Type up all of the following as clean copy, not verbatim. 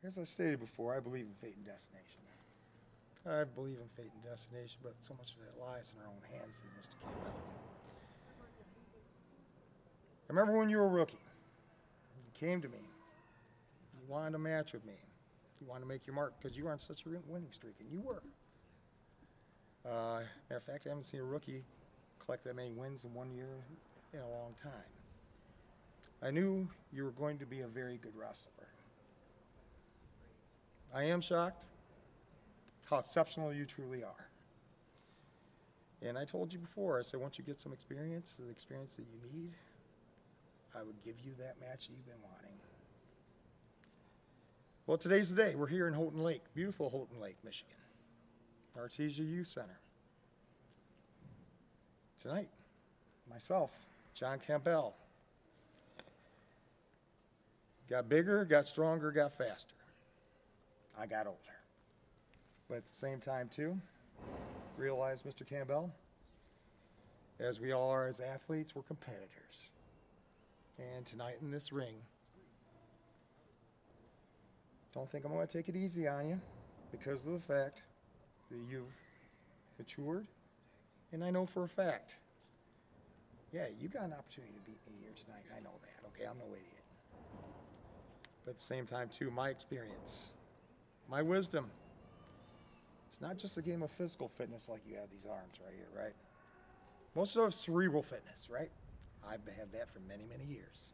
As I stated before, I believe in fate and destination. I believe in fate and destination, but so much of that lies in our own hands, Mr. Campbell. I remember when you were a rookie. You came to me. You wanted a match with me. You wanted to make your mark because you were on such a winning streak, and you were. Matter of fact, I haven't seen a rookie collect that many wins in 1 year in a long time. I knew you were going to be a very good wrestler. I am shocked how exceptional you truly are. And I told you before, I said once you get some experience, the experience that you need, I would give you that match that you've been wanting. Well, today's the day. We're here in Houghton Lake, beautiful Houghton Lake, Michigan, Artesia Youth Center. Tonight, myself, John Campbell, got bigger, got stronger, got faster. I got older. But at the same time, too, realize, Mr. Campbell, as we all are as athletes, we're competitors. And tonight in this ring, don't think I'm going to take it easy on you because of the fact that you've matured. And I know for a fact, yeah, you got an opportunity to beat me here tonight. I know that, okay? I'm no idiot. But at the same time, too, my experience, my wisdom, it's not just a game of physical fitness like you have these arms right here, right? Most of us cerebral fitness, right? I've had that for many, many years.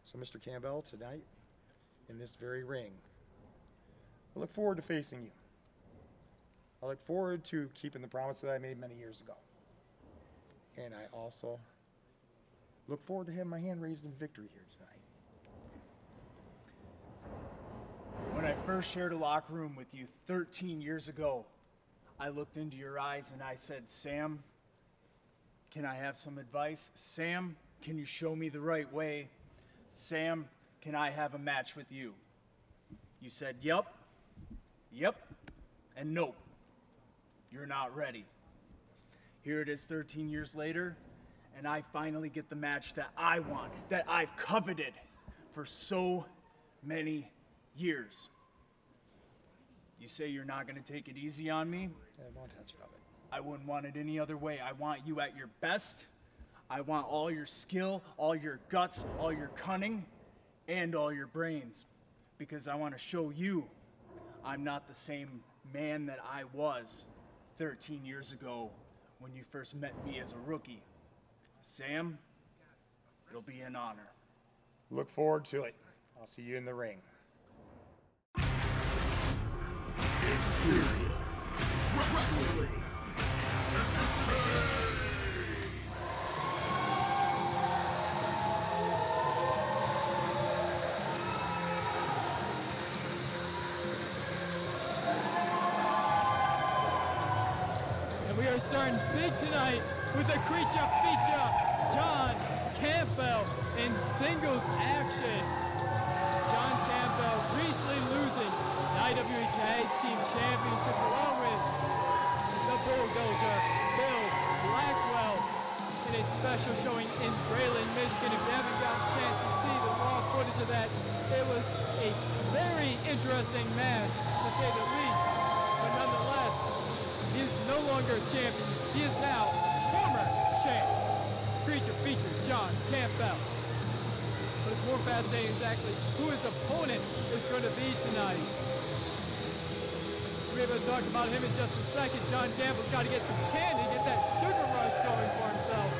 So, Mr. Campbell, tonight, in this very ring, I look forward to facing you. I look forward to keeping the promise that I made many years ago. And I also look forward to having my hand raised in victory here tonight. When I first shared a locker room with you 13 years ago, I looked into your eyes and I said, Sam, can I have some advice? Sam, can you show me the right way? Sam, can I have a match with you? You said, yep, and nope. You're not ready. Here it is 13 years later, and I finally get the match that I want, that I've coveted for so many years. You say you're not going to take it easy on me? Yeah, one touch of it. I wouldn't want it any other way. I want you at your best. I want all your skill, all your guts, all your cunning, and all your brains. Because I want to show you I'm not the same man that I was 13 years ago when you first met me as a rookie. Sam, it'll be an honor. Look forward to it. I'll see you in the ring. Imperial Wrestling. And we are starting big tonight with a creature feature, John Campbell in singles action. John Campbell recently losing the IWE Tag Team Championships along with the Bulldozer, Bill Blackwell, in a special showing in Braylon, Michigan. If you haven't gotten a chance to see the raw footage of that, it was a very interesting match, to say the least. But nonetheless, he is no longer a champion. He is now former champ. Creature feature John Campbell. But it's more fascinating exactly who his opponent is going to be tonight. We're able to talk about him in just a second. John Campbell's got to get some candy, get that sugar rush going for himself.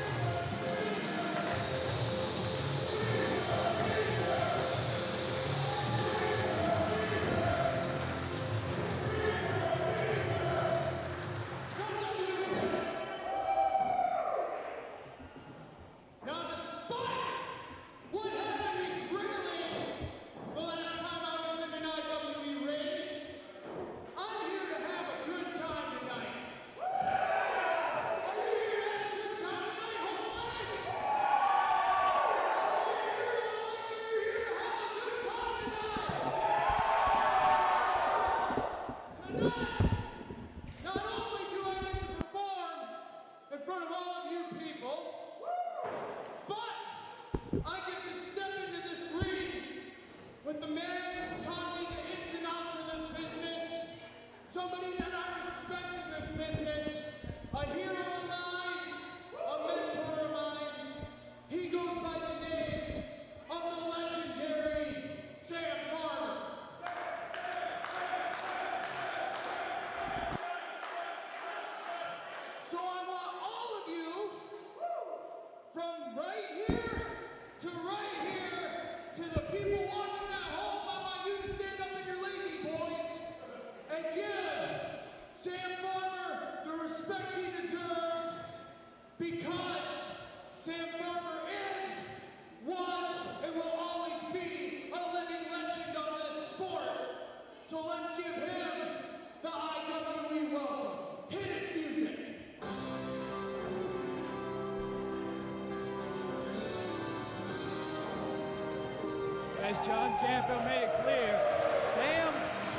As John Campbell made it clear, Sam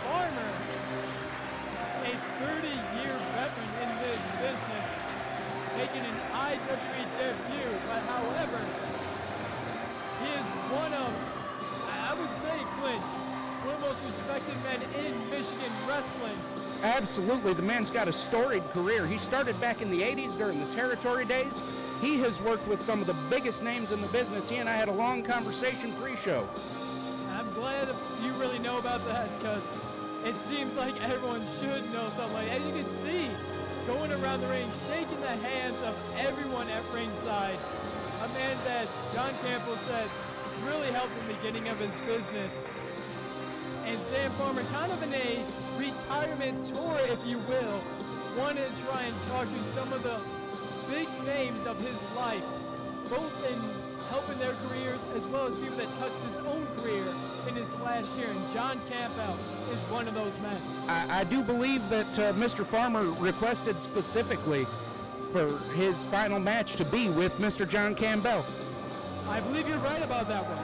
Farmer, a 30-year veteran in this business, making an IWE debut, but however, he is one of, I would say, Clint, one of the most respected men in Michigan wrestling. Absolutely, the man's got a storied career. He started back in the 80s during the territory days. He has worked with some of the biggest names in the business. He and I had a long conversation pre-show. I'm glad you really know about that, because it seems like everyone should know something like that. As you can see, going around the ring, shaking the hands of everyone at ringside. A man that John Campbell said really helped in the beginning of his business. And Sam Farmer, kind of in a retirement tour, if you will, wanted to try and talk to some of the big names of his life, both in helping their careers as well as people that touched his own career in his last year. And John Campbell is one of those men. I do believe that Mr. Farmer requested specifically for his final match to be with Mr. John Campbell. I believe you're right about that one.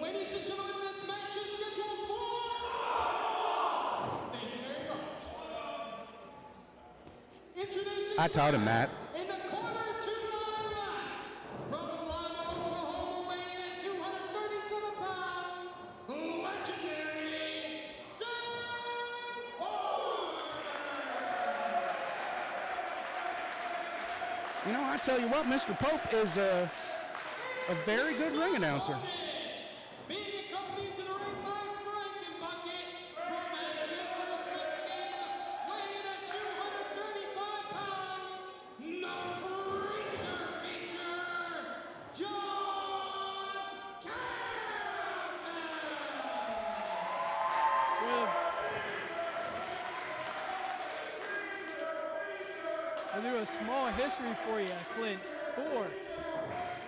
Ladies and gentlemen, this match is scheduled for... Thank you very much. Introducing I taught him that. in the corner to my right, from Atlanta, Oklahoma, weighing at 237 pounds, legendary Sam Farmer. You know, I tell you what, Mr. Pope is a very good ring announcer. Being accompanied to the ring by Frank Bucket from Ashur, Michigan, weighing at 235 pounds, number feature, John Campbell. I'll do a small history for you, Clint, for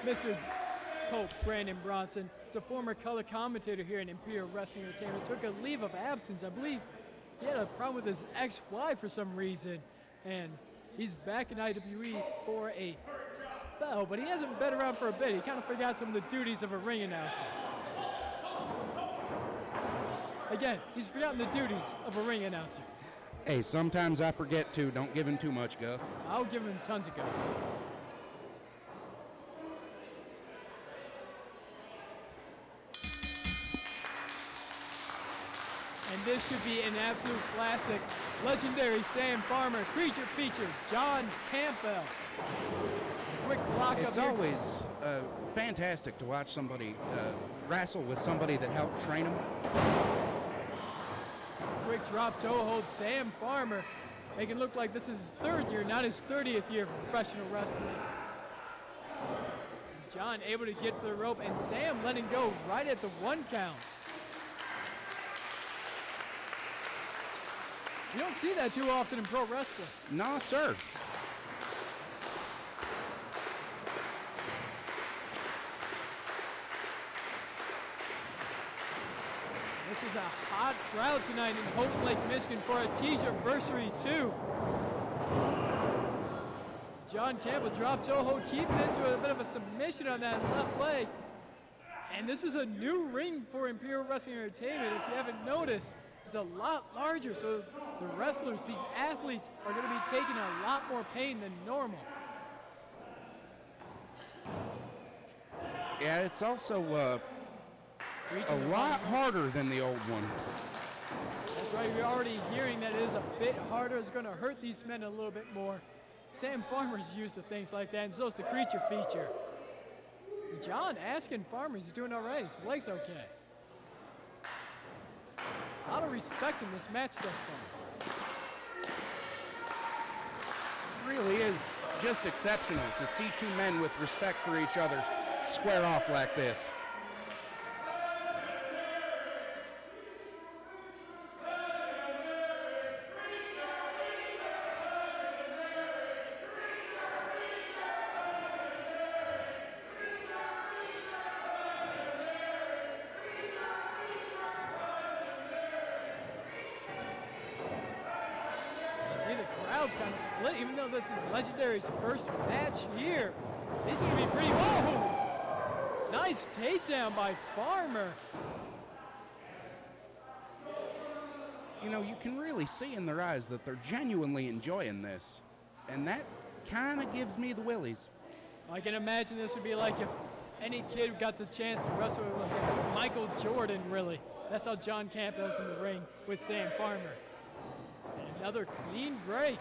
Mr. Pope, Brandon Bronson. He's a former color commentator here in Imperial Wrestling Entertainment. Took a leave of absence. I believe he had a problem with his ex-wife for some reason. And he's back in IWE for a spell, but he hasn't been around for a bit. He kind of forgot some of the duties of a ring announcer. Again, he's forgotten the duties of a ring announcer. Hey, sometimes I forget too. Don't give him too much guff. I'll give him tons of guff. And this should be an absolute classic. Legendary Sam Farmer, creature feature, John Campbell. Quick block It's up here. always fantastic to watch somebody wrestle with somebody that helped train him. Quick drop toe hold, Sam Farmer, making it look like this is his third year, not his 30th year of professional wrestling. John able to get to the rope, and Sam letting go right at the 1 count. You don't see that too often in pro wrestling. No, sir. This is a hot crowd tonight in Houghton Lake, Michigan for Artesiaversary 2. John Campbell drop toe hold, keeping into a bit of a submission on that left leg. And this is a new ring for Imperial Wrestling Entertainment. If you haven't noticed, it's a lot larger, so the wrestlers, these athletes, are going to be taking a lot more pain than normal. Yeah, it's also a Reaching the lot bottom. harder than the old one. That's right, you're already hearing that it is a bit harder. It's going to hurt these men a little bit more. Sam Farmer's used to things like that, and so is the creature feature. John asking Farmer, he's doing all right. His leg's okay. A lot of respect in this match thus far. Really is just exceptional to see two men with respect for each other square off like this. crowd's kind of split, even though this is Legendary's first match here. These are going to be pretty, whoa! Nice takedown by Farmer. You know, you can really see in their eyes that they're genuinely enjoying this. And that kind of gives me the willies. I can imagine this would be like if any kid got the chance to wrestle against Michael Jordan, really. That's how John Campbell's in the ring with Sam Farmer. And another clean break.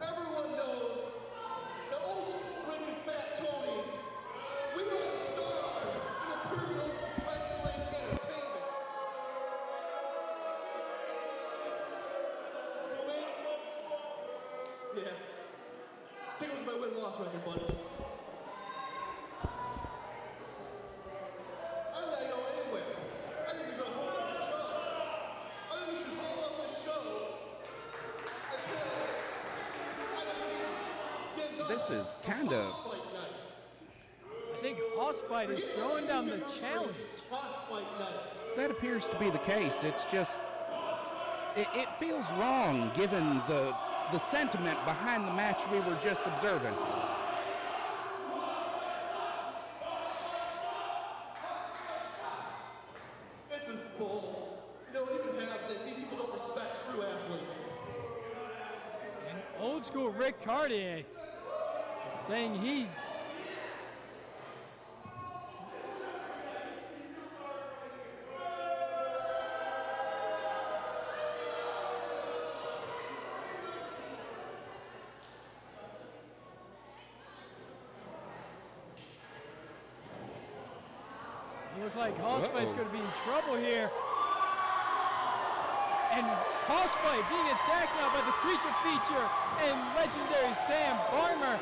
Everyone knows the old wicked fat Tony. We got stars in Imperial wrestling entertainment. You know me? Yeah. Take a look at my win-loss record, buddy. I'm not going anywhere. I think we're going to hold up the show. I think we should hold up the show. This is kind of... I think Hossfight is throwing down the challenge. That appears to be the case. It's just... It feels wrong given the sentiment behind the match we were just observing. This is bull. You know, you can have this. These people don't respect true athletes. And old school Rick Cartier saying he's looks like Hossfight's going to be in trouble here. And Hossfight being attacked now by the creature feature and legendary Sam Farmer.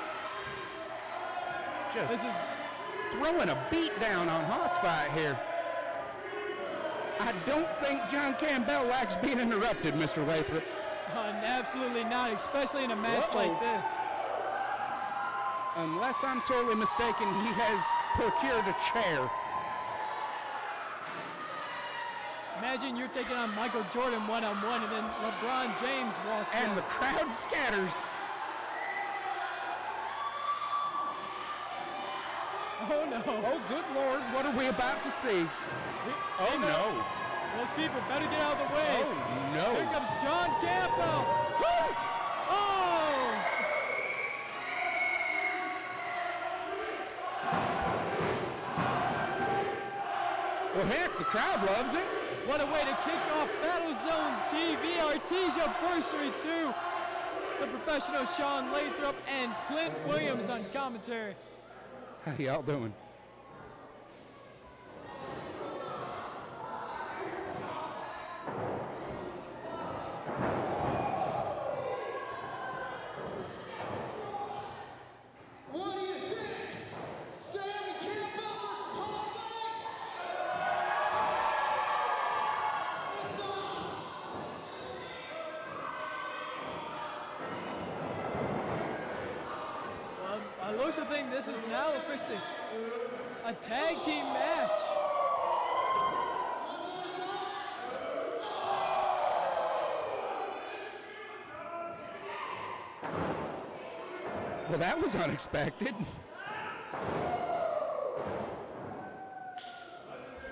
Just throwing a beat down on Hossfight here. I don't think John Campbell likes being interrupted, Mr. Lathrop. Absolutely not, especially in a match like this. Unless I'm sorely mistaken, he has procured a chair. Imagine you're taking on Michael Jordan one-on-one, and then LeBron James walks in. And the crowd scatters. Oh, no. Oh, good Lord, what are we about to see? Oh, no. Those people better get out of the way. Oh, no. Here comes John Campbell. Woo! Oh! Well, heck, the crowd loves it. What a way to kick off BattleZone TV, Artesiaversary 2. The professional Sean Lathrop and Clint Williams on commentary. How y'all doing? What do you think? Sam Campbell versus Hossfight? It's on! folks will think this is now officially a tag team match. Well, that was unexpected.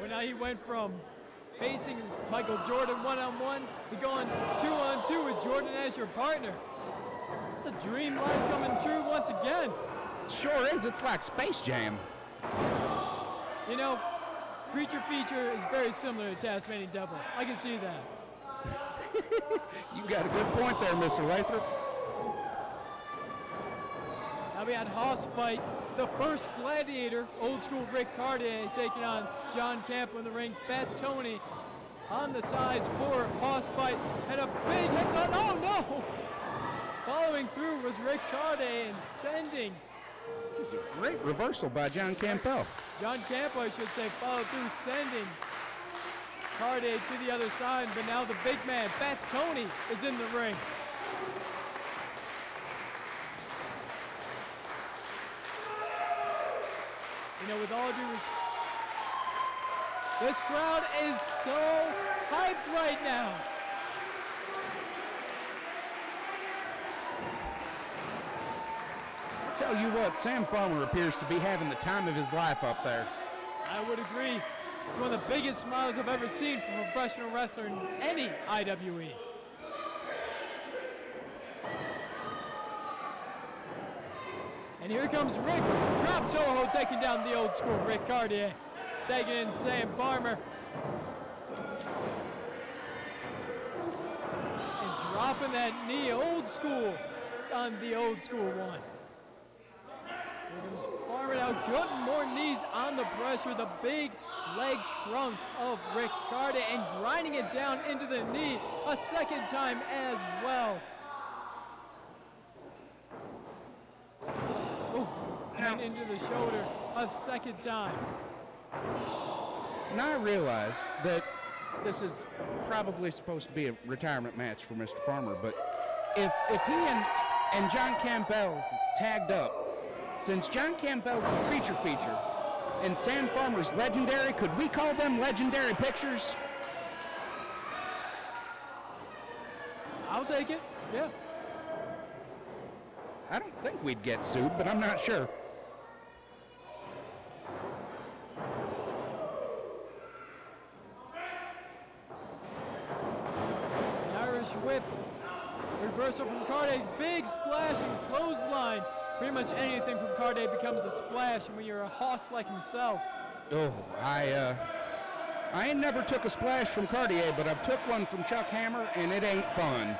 Well, now he went from facing Michael Jordan one-on-one to going two-on-two with Jordan as your partner. It's a dream life coming true once again. Sure is. It's like Space Jam. You know, creature feature is very similar to Tasmanian Devil. I can see that. You got a good point there, Mr. Lathrop. Now we had Hoss fight the first Gladiator, old school Rick Cartier, taking on John Campbell in the ring. Fat Tony on the sides for Hoss fight, and a big hit on, oh no! Following through was Rick Cartier and sending. It was a great reversal by John Campbell. John Campbell, I should say, followed through, sending Cartier to the other side, but now the big man, Fat Tony, is in the ring. You know, with all due respect, this crowd is so hyped right now. I'll tell you what, Sam Farmer appears to be having the time of his life up there. I would agree. It's one of the biggest smiles I've ever seen from a professional wrestler in any IWE. And here comes Rick. Drop Toho taking down the old school Rick Cartier. Taking in Sam Farmer. And dropping that knee old school on the old school one. Here comes Farmer now, getting more knees on the pressure. The big leg trunks of Rick Cartier and grinding it down into the knee a second time as well. And into the shoulder a second time. Now I realize that this is probably supposed to be a retirement match for Mr. Farmer, but if he and John Campbell tagged up, since John Campbell's the creature feature and Sam Farmer's legendary, could we call them legendary pictures? I'll take it, yeah. I don't think we'd get sued, but I'm not sure. Whip, reversal from Cartier, big splash and clothesline. Pretty much anything from Cartier becomes a splash when you're a hoss like himself. Oh, I ain't never took a splash from Cartier, but I've took one from Chuck Hammer, and it ain't fun.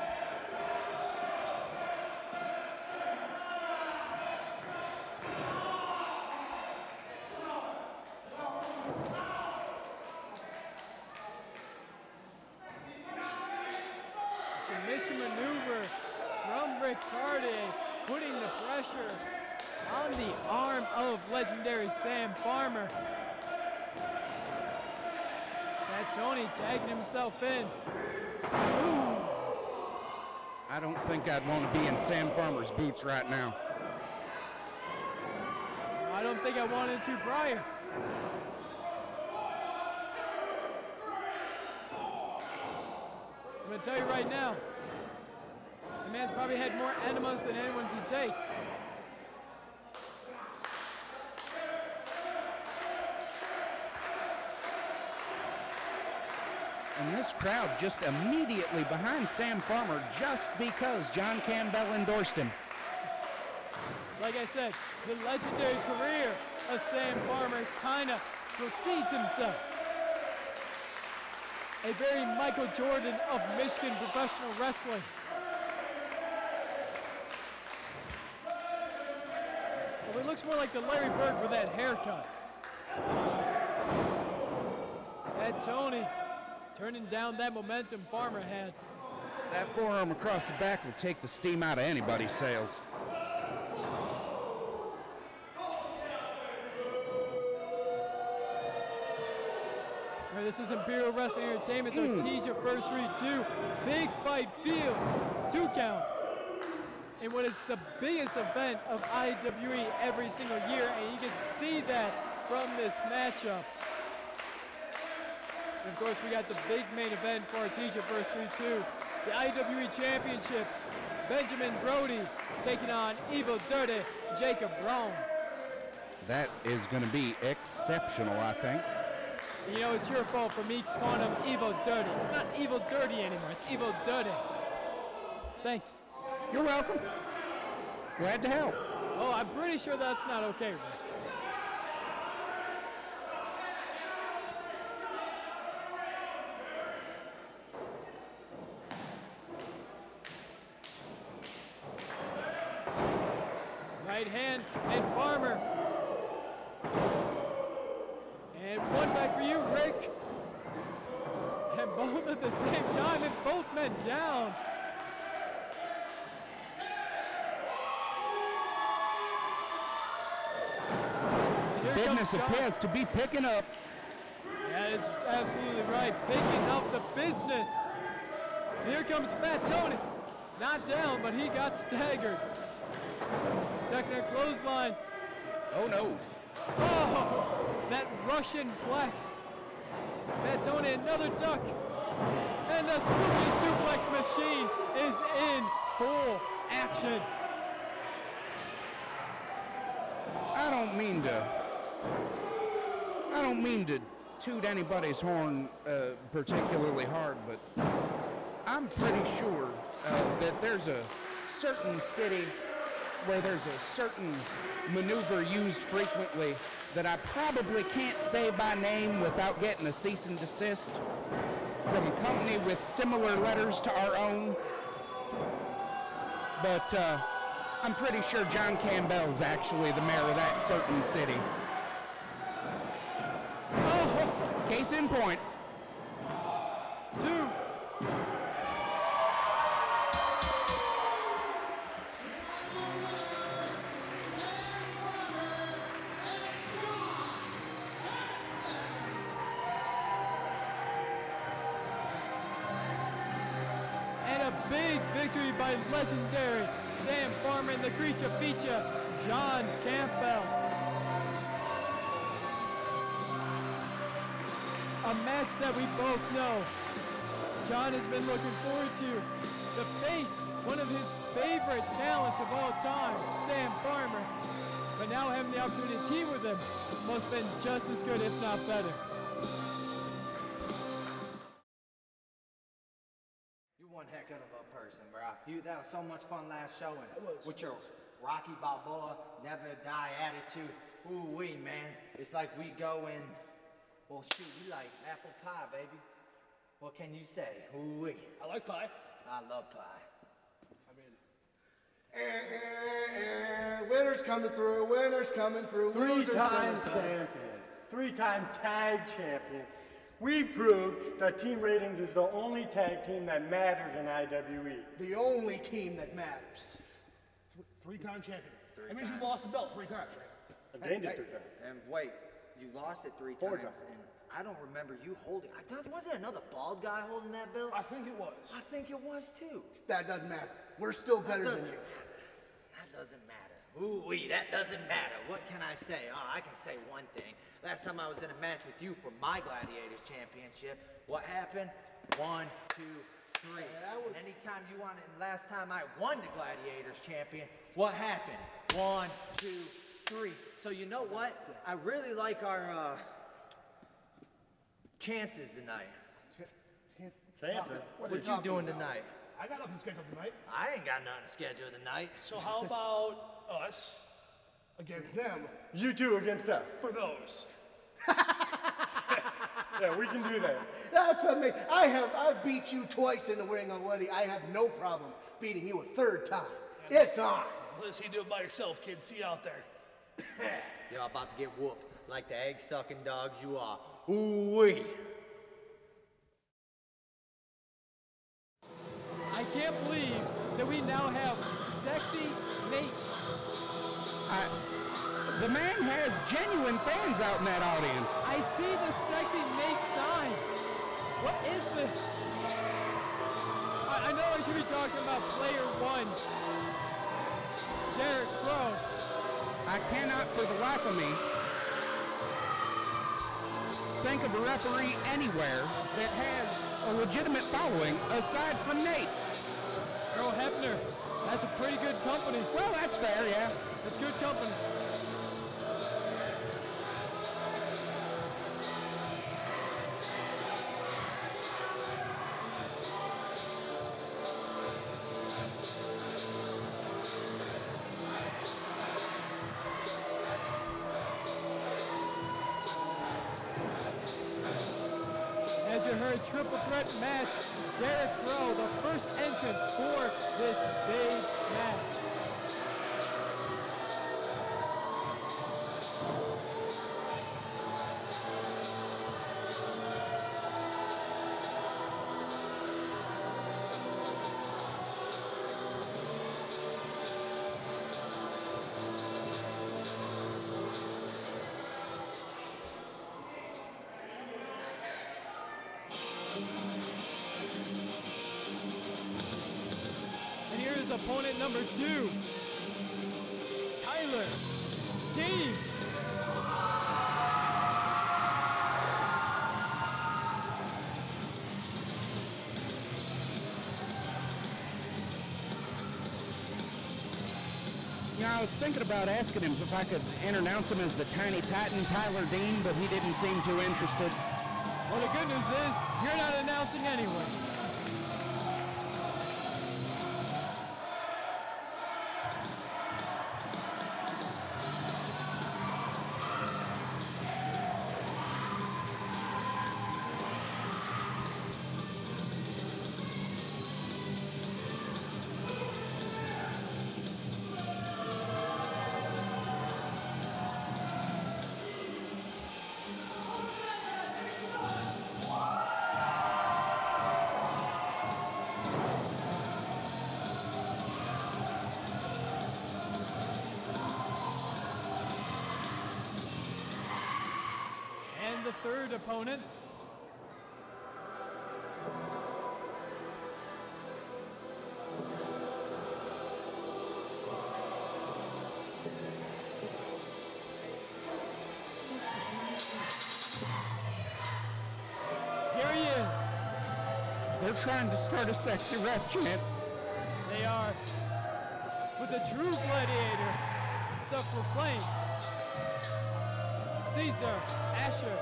Submission maneuver from Rick Cartier, putting the pressure on the arm of legendary Sam Farmer. That Tony tagging himself in. Ooh. I don't think I'd want to be in Sam Farmer's boots right now. I don't think I wanted to prior. I'm going to tell you right now, the man's probably had more enemas than anyone to take. And this crowd just immediately behind Sam Farmer just because John Campbell endorsed him. Like I said, the legendary career of Sam Farmer kind of precedes himself. A very Michael Jordan of Michigan professional wrestling. Well, it looks more like the Larry Bird with that haircut. That Tony turning down that momentum Farmer had. That forearm across the back will take the steam out of anybody's sails. This is Imperial Wrestling Entertainment's Artesiaversary 2. Big fight field. 2 count. in what is the biggest event of IWE every single year, and you can see that from this matchup. And of course, we got the big main event for Artesiaversary 2, the IWE Championship. Benjamin Brody taking on Evil Dirty Jacob Brawn. That is going to be exceptional, I think. You know, it's your fault for me calling him Evil Dirty. It's not Evil Dirty anymore, it's Evil Dirty. Thanks. You're welcome. Glad to help. Oh, I'm pretty sure that's not okay, Rick. Right hand and Farmer. And one back for you, Rick. And both at the same time, and both men down. Business appears to be picking up. That is absolutely right. Picking up the business. Here comes Fat Tony. Not down, but he got staggered. Ducking a clothesline. Oh no. Oh, that Russian flex. Fat Tony, another duck. And the spooky suplex machine is in full action. I don't mean to toot anybody's horn particularly hard, but I'm pretty sure that there's a certain city where there's a certain maneuver used frequently that I probably can't say by name without getting a cease and desist from a company with similar letters to our own. But I'm pretty sure John Campbell's actually the mayor of that certain city. Oh, Case in point. two. And a big victory by legendary Sam Farmer and the creature feature, John Campbell. A match that we both know John has been looking forward to. The face, one of his favorite talents of all time, Sam Farmer. But now having the opportunity to team with him must have been just as good, if not better. You one heck of a person, bro. That was so much fun last showing. With your Rocky Balboa, never die attitude. Ooh-wee, man. It's like we go in, well, shoot, you like apple pie, baby. What can you say? Ooh-wee. I like pie. I love pie. I mean, Winners coming through, winners coming through. losers three-time coming through. champion, three-time tag champion. We proved that team ratings is the only tag team that matters in IWE. The only team that matters. Three-time champion. That means you lost the belt 3 times, right? I gained it 3 times. And wait, you lost it 3 4 times, times. and I don't remember you holding. Was it another bald guy holding that belt? I think it was. I think it was too. That doesn't matter. We're still better than you. That doesn't matter. Ooh-wee, that doesn't matter. What can I say? Oh, I can say one thing. Last time I was in a match with you for my Gladiators Championship, what happened? 1, 2, 3. And anytime you wanted, and last time I won the Gladiators Champion, what happened? 1, 2, 3. So you know what? I really like our chances tonight. Chances? What you doing tonight? I got nothing scheduled tonight. I ain't got nothing scheduled tonight. So how about us against them? You two against us. For those. Yeah, we can do that. That's amazing. I've beat you twice in the ring already. I have no problem beating you a 3rd time. It's on. Let's see you do it by yourself, kid. See you out there. Y'all about to get whooped like the egg-sucking dogs you are. Ooh-wee. I can't believe that we now have Sexy Nate. The man has genuine fans out in that audience. I see the Sexy Nate signs. What is this? I know I should be talking about player 1, Derric Crow. I cannot for the life of me think of a referee anywhere that has a legitimate following aside from Nate. Earl Hefner, that's a pretty good company. Well, that's fair, yeah. That's good company. As you heard, triple threat match. Derric Crow, the first entrant for this big match. And here is opponent number 2, Tyler D. You know, I was thinking about asking him if I could announce him as the Tiny Titan Tyler Dean, but he didn't seem too interested. Well, the good news is you're not announcing anyways. The third opponent, here he is. They're trying to start a sexy ref chant. They are, with the true gladiator, self-proclaimed, Cesar, Ashur.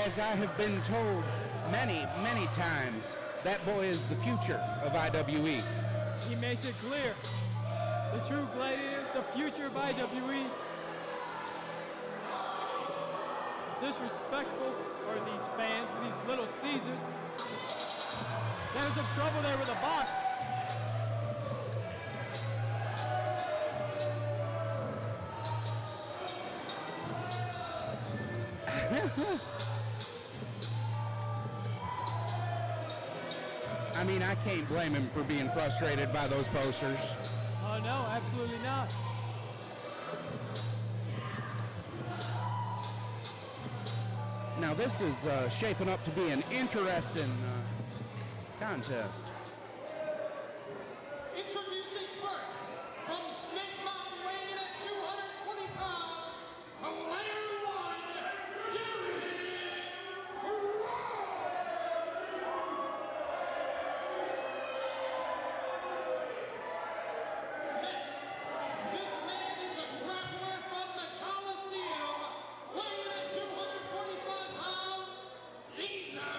As I have been told many, many times, that boy is the future of IWE. He makes it clear. The true gladiator, the future of IWE. Disrespectful for these fans, for these little Caesars. There's some trouble there with the box. I mean, I can't blame him for being frustrated by those posters. Oh no, absolutely not. Now this is shaping up to be an interesting contest. Introducing first, from Snake Mountain, weighing in at 220 pounds, from layer 1, Derric Crow. This man is a grappler from the Coliseum, weighing in at 245 pounds, Cesar.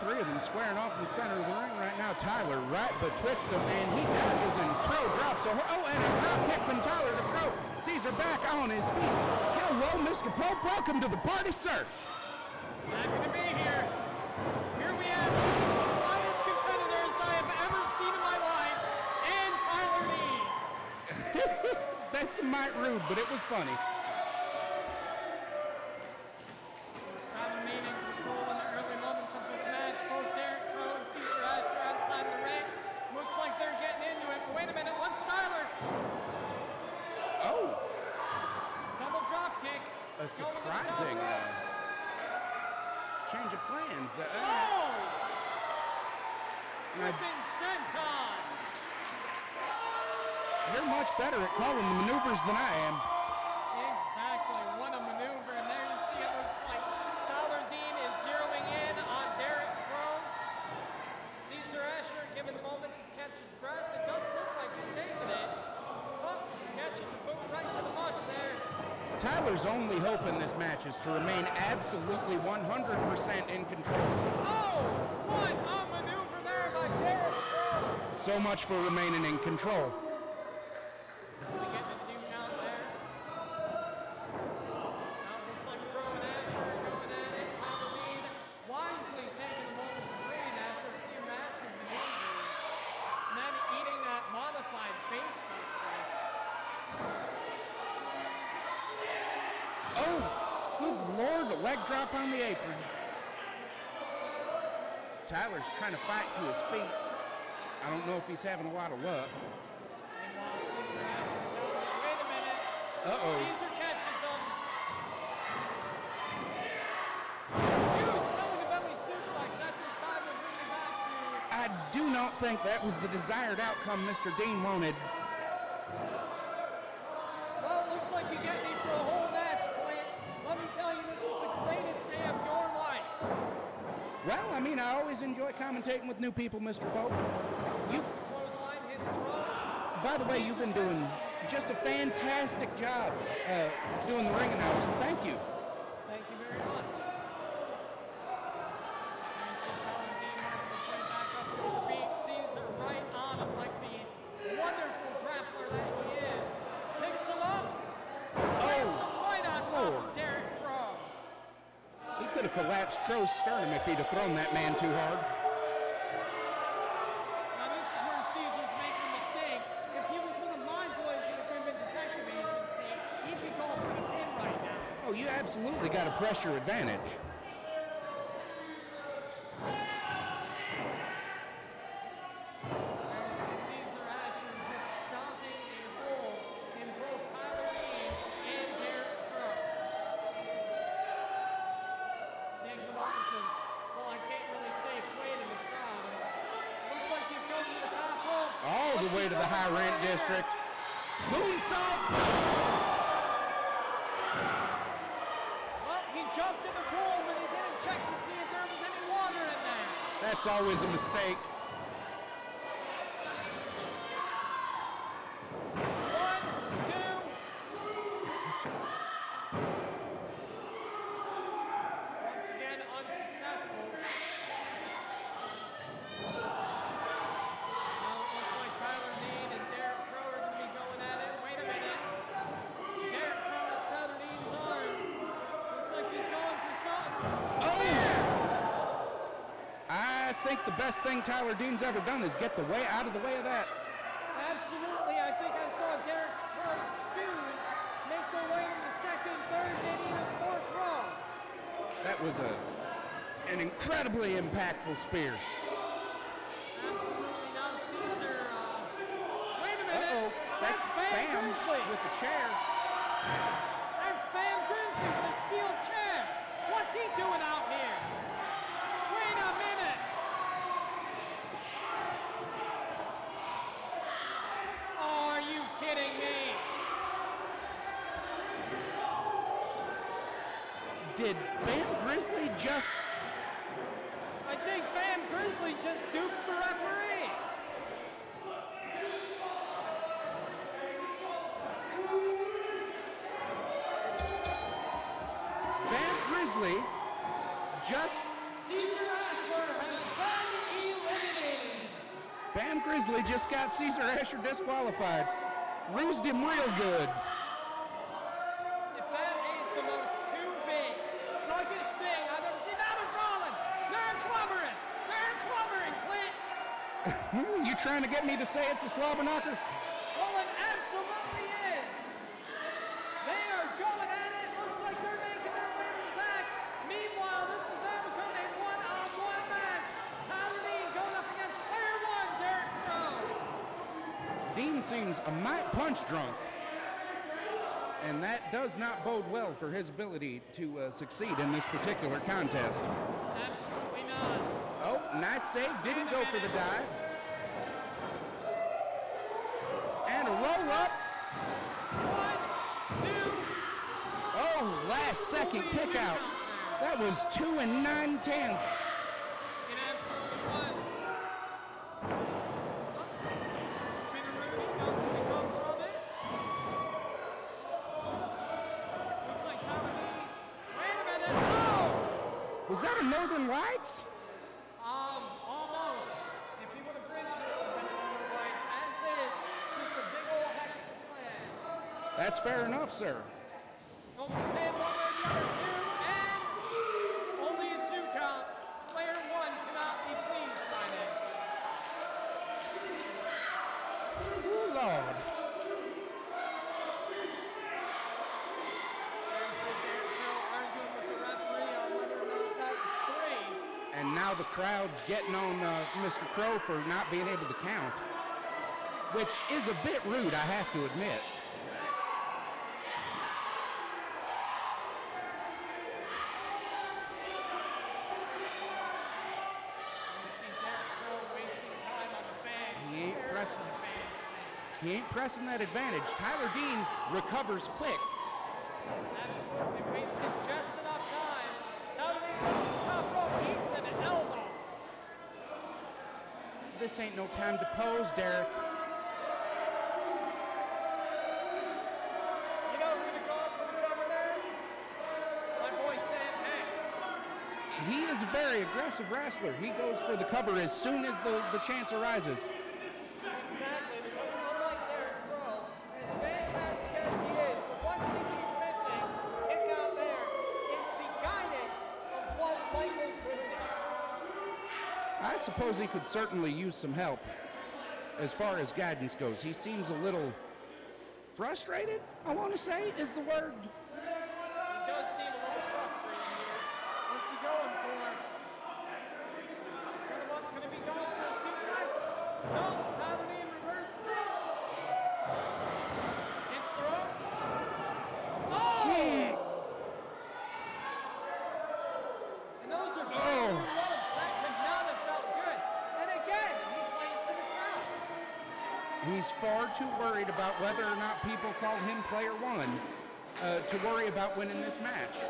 three of them squaring off in the center of the ring right now. Tyler right betwixt them, and he dodges, and Crow drops a, oh, and a drop kick from Tyler to Crow. Cesar back on his feet. Hello, Mr. Pope. Welcome to the party, sir. Happy to be here. Here we have one of the finest competitors I have ever seen in my life, and Tyler Dean. That's a mite rude, but it was funny. Tyler Dean in control in the early moments of this match. Both Derric, Crow, and Cesar Ashur outside the ring. Looks like they're getting into it, but wait a minute, what's Tyler? Oh, Double drop kick. a surprising change of plans. Oh! And Flipping senton. you're much better at calling the maneuvers than I am. Exactly, what a maneuver, and there you see it looks like Tyler Dean is zeroing in on Derric Crow. Cesar Ashur given the moment to catch his breath. It does look like he's taking it. Oh, catches a boot right to the mush there. Tyler's only hope in this match is to remain absolutely 100% in control. Oh, what a maneuver there by Derric Crow. So much for remaining in control. They get the 2 count there. Now it looks like Crow and Ashur going at it. Tyler Dean wisely taking a moment to breathe after a few massive maneuvers. And then eating that modified face buster. Oh, good Lord, a leg drop on the apron. Tyler's trying to fight to his feet. I don't know if he's having a lot of luck. Meanwhile, Cesar Ashur goes, wait a minute. Uh-oh. Cesar catches him. Huge belly-to-belly suplex at this time to bring it back to... I do not think that was the desired outcome Mr. Dean wanted. Well, it looks like you get me for a whole match, Clint. Let me tell you, this is the greatest day of your life. Well, I mean, I always enjoy commentating with new people, Mr. Pope. You, Clothesline hits the rope. by the way, you've been doing just a fantastic job doing the ring announcing. Thank you. Thank you very much. Tyler Dean working his way back up to his feet. Cesar right on him like the wonderful grappler that he is. Picks him up. Slams him right on top Lord. of Derric Crow. He could have collapsed Crow's sternum if he'd have thrown that man too hard. Now this is where Cesar's making a mistake. If he was one of my boys in the Goodman Detective Agency, he'd be going for the pin right now. Oh, you absolutely got a pressure advantage. There's Cesar Ashur just stopping a hole in both Tyler Dean and Derric Crow. Taking a moment to, well, I can't really say wait in the crowd. Looks like he's going to the top rope. All the way to the high rent district. Moonsault! Well, he jumped in the pool, but he didn't check to see if there was any water in there. That's always a mistake. 1, 2. Once again, unsuccessful. Now it looks like Tyler Dean and Derric Crow are going to be going at it. Wait a minute. Derric Crow has Tyler Dean's arms. Looks like he's going for something. I think the best thing Tyler Dean's ever done is get the way out of the way of that. Absolutely. I think I saw Derric Crow's shoes make their way into the second, third, maybe even fourth row. That was an incredibly impactful spear. Absolutely not Cesar. Wait a minute. Uh-oh, that's Bam Grizzlee. with the chair. That's Bam Grizzlee with a steel chair. What's he doing out here? Wait a minute. Are you kidding me? Did Bam Grizzlee just... I think Bam Grizzlee just duped the referee. Bam Grizzlee just... Cesar Ashur has Bam Grizzlee just got Cesar Ashur disqualified. Roosed him real good. If that ain't the most two-bit, sluggish thing I've ever seen. Now they're falling. They're clubbering. They're clubbering, Clint. You trying to get me to say it's a slobber knocker? Well, it absolutely is. They are going at it. Looks like they're making their way to the back. Meanwhile, this has now become a one-on-one match. Tyler Dean going up against player one, Derric Crow. Dean seems a mite punch drunk, and that does not bode well for his ability to succeed in this particular contest. Absolutely not. Oh, nice save. Didn't go for the dive. And a roll up. 1, 2. Oh, last second kick out. That was 2 9/10. It absolutely was. Spinneroonie, nothing to come from it. Looks like Tyler Dean. Wait a minute. Oh! Was that a Northern Lights? Almost. If he would have bridged it, it would have been Northern Lights. As is, just a big old heck of a slam. That's fair enough, sir. Don't pin one way or the other, two, and only a 2 count. Player one cannot be pleased by this. Ooh, Lord. There's the Derric Crow arguing with the referee on whether or not that's 3. And now the crowd's getting on Mr. Crow for not being able to count, which is a bit rude, I have to admit. You see Derric Crow wasting time on the fans. He ain't Cares pressing. what the fans think. He ain't pressing that advantage. Tyler Dean recovers quick. Absolutely wasted just enough time. Tyler Dean goes to the top rope, eats an elbow. This ain't no time to pose, Derric. You know who's gonna go up for the cover there? My boy Sam Hicks. He is a very aggressive wrestler. He goes for the cover as soon as the chance arises. Exactly, because unlike Derric Crow, as fantastic as he is, the one thing he's missing, kick out there, is the guidance of what Michael Goodman. I suppose he could certainly use some help as far as guidance goes. He seems a little frustrated, I want to say, is the word. He does seem a little frustrated here. What's he going for? Could it be going for a suplex? No, Tyler Dean reverses it. Hits the ropes. Oh! And those are brand new ropes. That could not have felt good. And again, he plays to the crowd. He's far too worried about whether or not people call him player one to worry about winning this match.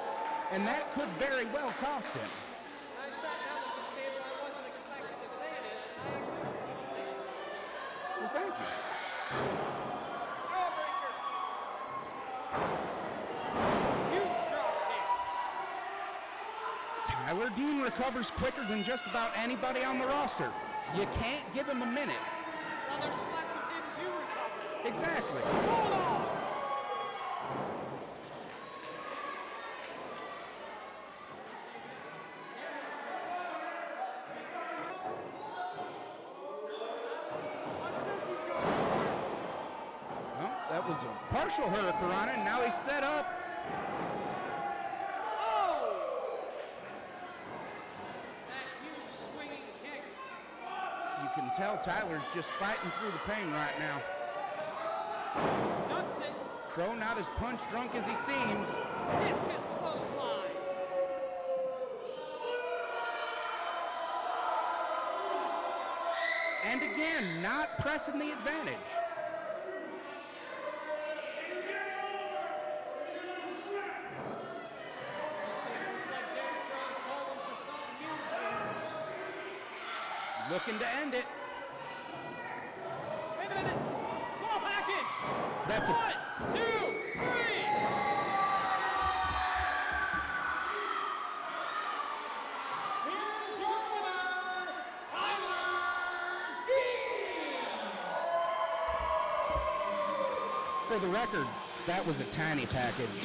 And that could very well cost him. I sat down at this table. I wasn't expecting to say this. I agree with you. Well, thank you. Jawbreaker. Huge drop kick. Tyler Dean recovers quicker than just about anybody on the roster. You can't give him a minute. Well, there's less of him to recover. Exactly. Hold on. What says he's going for? Well, that was a partial hurricanrana, and now he's set up. Oh! That huge swinging kick. You can tell Tyler's just fighting through the pain right now. Ducks it. Crow not as punch drunk as he seems. Discus clothesline. And again, not pressing the advantage. Looking to end it. Wait a minute. Small package. That's a 1, 2, 3. Here's your winner, Tyler Dean. For the record, that was a tiny package.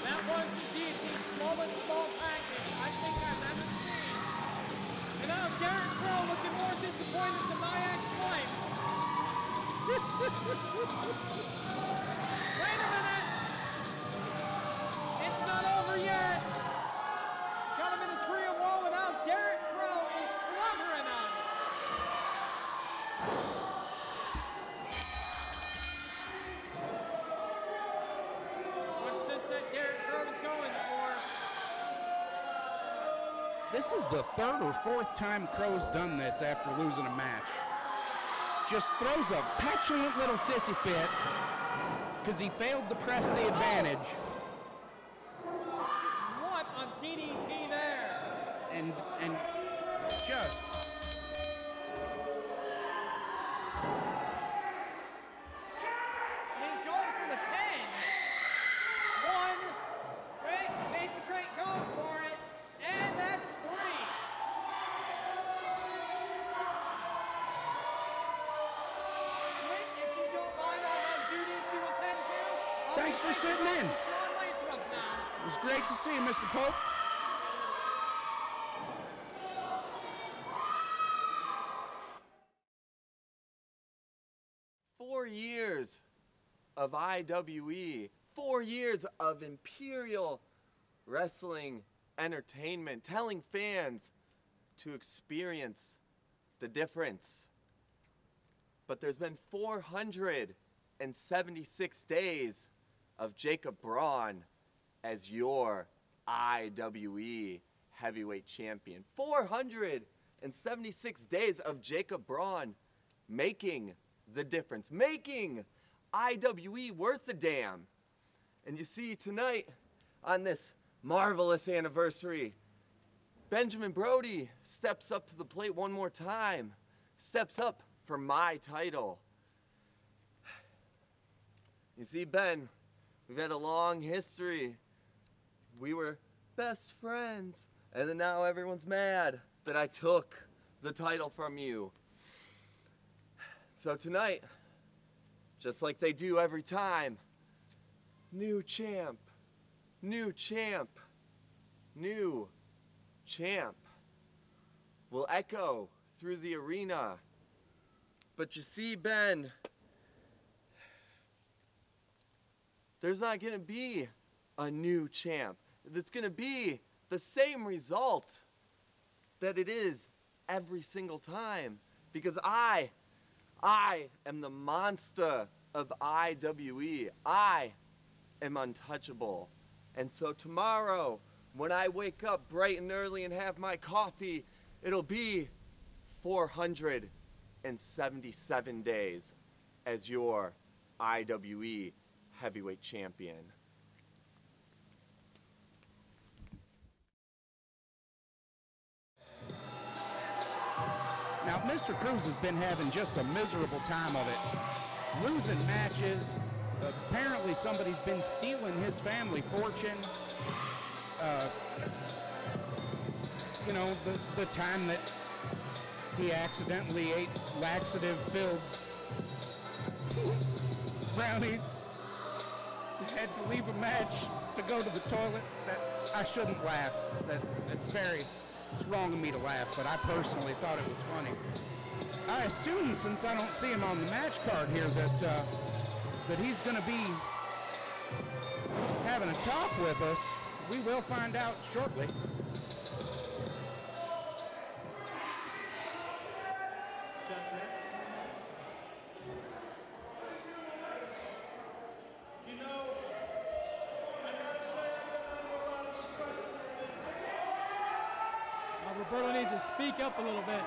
That was indeed the smallest small package I think I've ever seen. And now Derric Crow looking more disappointed than my ex-wife. Wait a minute! It's not over yet! Got him in a tree of woe, and now Derric Crow is clobbering on him. What's this that Derric Crow is going for? This is the third or fourth time Crow's done this after losing a match. Just throws a petulant little sissy fit because he failed to press the advantage. What a DDT there! And just He's going for the pin. One. Wait, make the great go for it. And that's three. Wait, if you don't mind, I have duties to attend to. Thanks for sitting in. Sean Lathrop now. It was great to see you, Mr. Pope. "4 years of IWE, 4 years of Imperial Wrestling Entertainment, telling fans to experience the difference. But there's been 476 days of Jacob Braun as your IWE Heavyweight Champion. 476 days of Jacob Braun making the difference, making IWE worth a damn. And you see tonight on this marvelous anniversary, Benjamin Brody steps up to the plate one more time, steps up for my title. You see, Ben, we've had a long history. We were best friends, and then now everyone's mad that I took the title from you. So tonight, just like they do every time, new champ, new champ, new champ will echo through the arena. But you see, Ben, there's not gonna be a new champ. It's gonna be the same result that it is every single time, because I am the monster of IWE. I am untouchable. And so tomorrow, when I wake up bright and early and have my coffee, it'll be 477 days as your IWE Heavyweight Champion. Now, Mr. Cruz has been having just a miserable time of it. Losing matches. Apparently somebody's been stealing his family fortune. You know, the time that he accidentally ate laxative-filled brownies. Had to leave a match to go to the toilet. I shouldn't laugh. It's wrong of me to laugh, but I personally thought it was funny. I assume, since I don't see him on the match card here, that he's going to be having a talk with us. We will find out shortly. You know, I gotta say, I've been under a lot of stress lately. Roberto needs to speak up a little bit.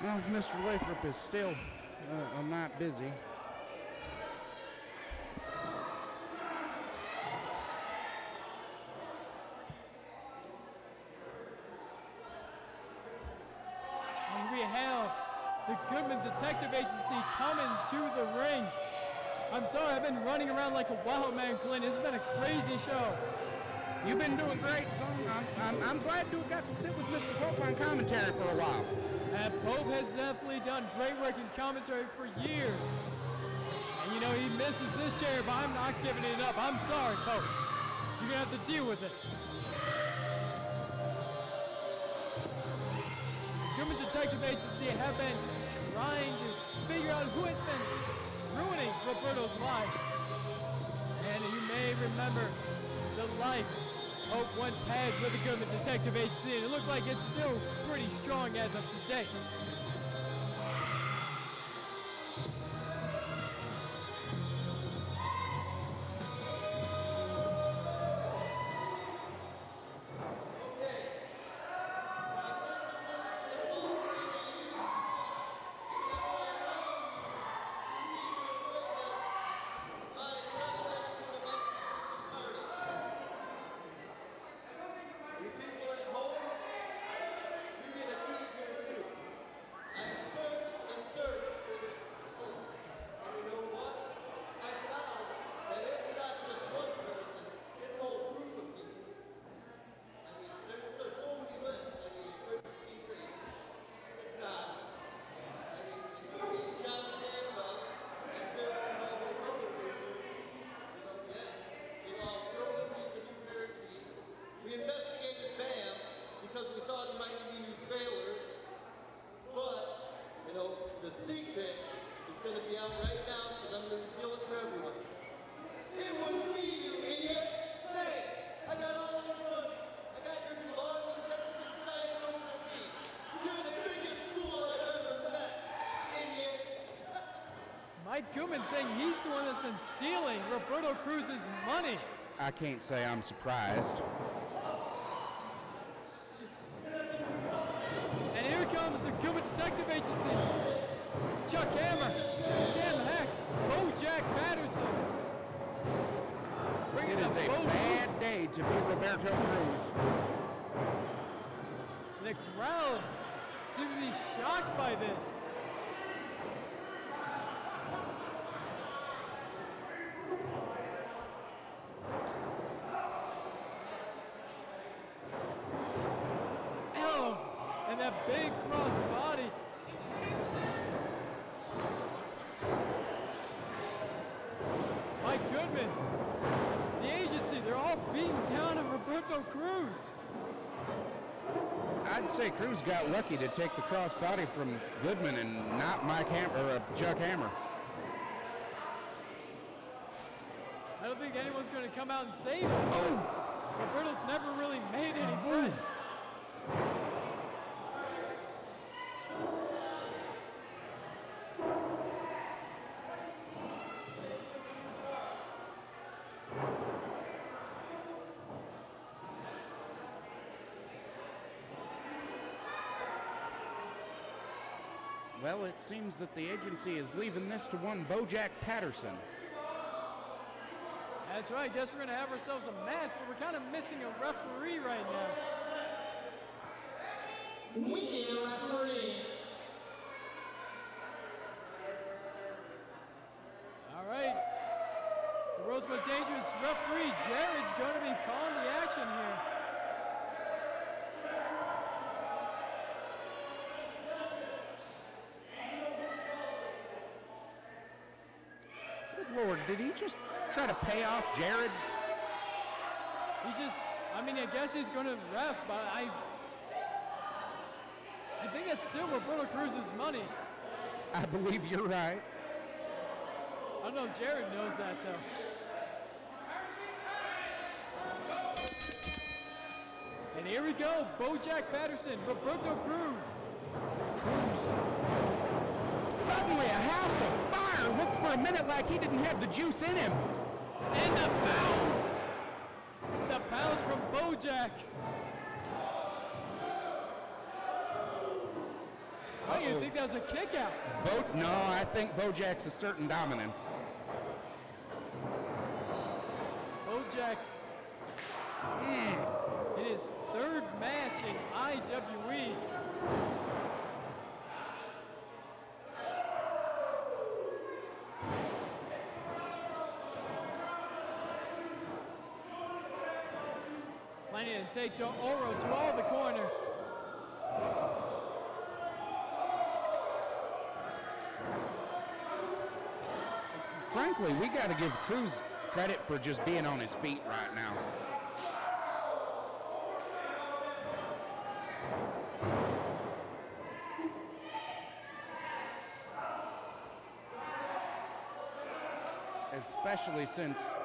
Well, Mr. Lathrop is still not busy. the Goodman Detective Agency coming to the ring. I'm sorry, I've been running around like a wild man, Clint. It's been a crazy show. You've been doing great, son. I'm glad to have got to sit with Mr. Pope on commentary for a while. Pope has definitely done great work in commentary for years. And you know, he misses this chair, but I'm not giving it up. I'm sorry, Pope. You're gonna have to deal with it. The Goodman Detective Agency have been trying to figure out who has been ruining Roberto's life. And you may remember the life Hope once had with the Goodman Detective Agency, and it looked like it's still pretty strong as of today. Mike Goodman saying he's the one that's been stealing Roberto Cruz's money. I can't say I'm surprised. And here comes the Goodman Detective Agency. Chuck Hammer, Sam Hex, Bojack Patterson. It is a bad day to be Roberto Cruz. The crowd seems to be shocked by this. And that big cross body. Mike Goodman, the agency, they're all beating down on Roberto Cruz. I'd say Cruz got lucky to take the cross body from Goodman and not Mike Hammer or Chuck Hammer. I don't think anyone's going to come out and save him. Roberto's never really made any friends. Well, it seems that the agency is leaving this to one Bojack Patterson. That's right. Guess we're going to have ourselves a match, but we're kind of missing a referee right now. We need a referee. All right. The world's most dangerous referee, Jared's going to be calling the action here. Lord, did he just try to pay off Jared? He just, I mean, I guess he's going to ref, but I think that's still Roberto Cruz's money. I believe you're right. I don't know if Jared knows that, though. And here we go, Bojack Patterson, Roberto Cruz. Cruz. Suddenly, a house of fire looked for a minute like he didn't have the juice in him. And the pounds. The pounds from Bojack. Oh, you think that was a kick out? No, I think Bojack's asserting dominance. Bojack in his third match in IWE. planning to take Oro to all the corners. Frankly, we got to give Cruz credit for just being on his feet right now. Especially since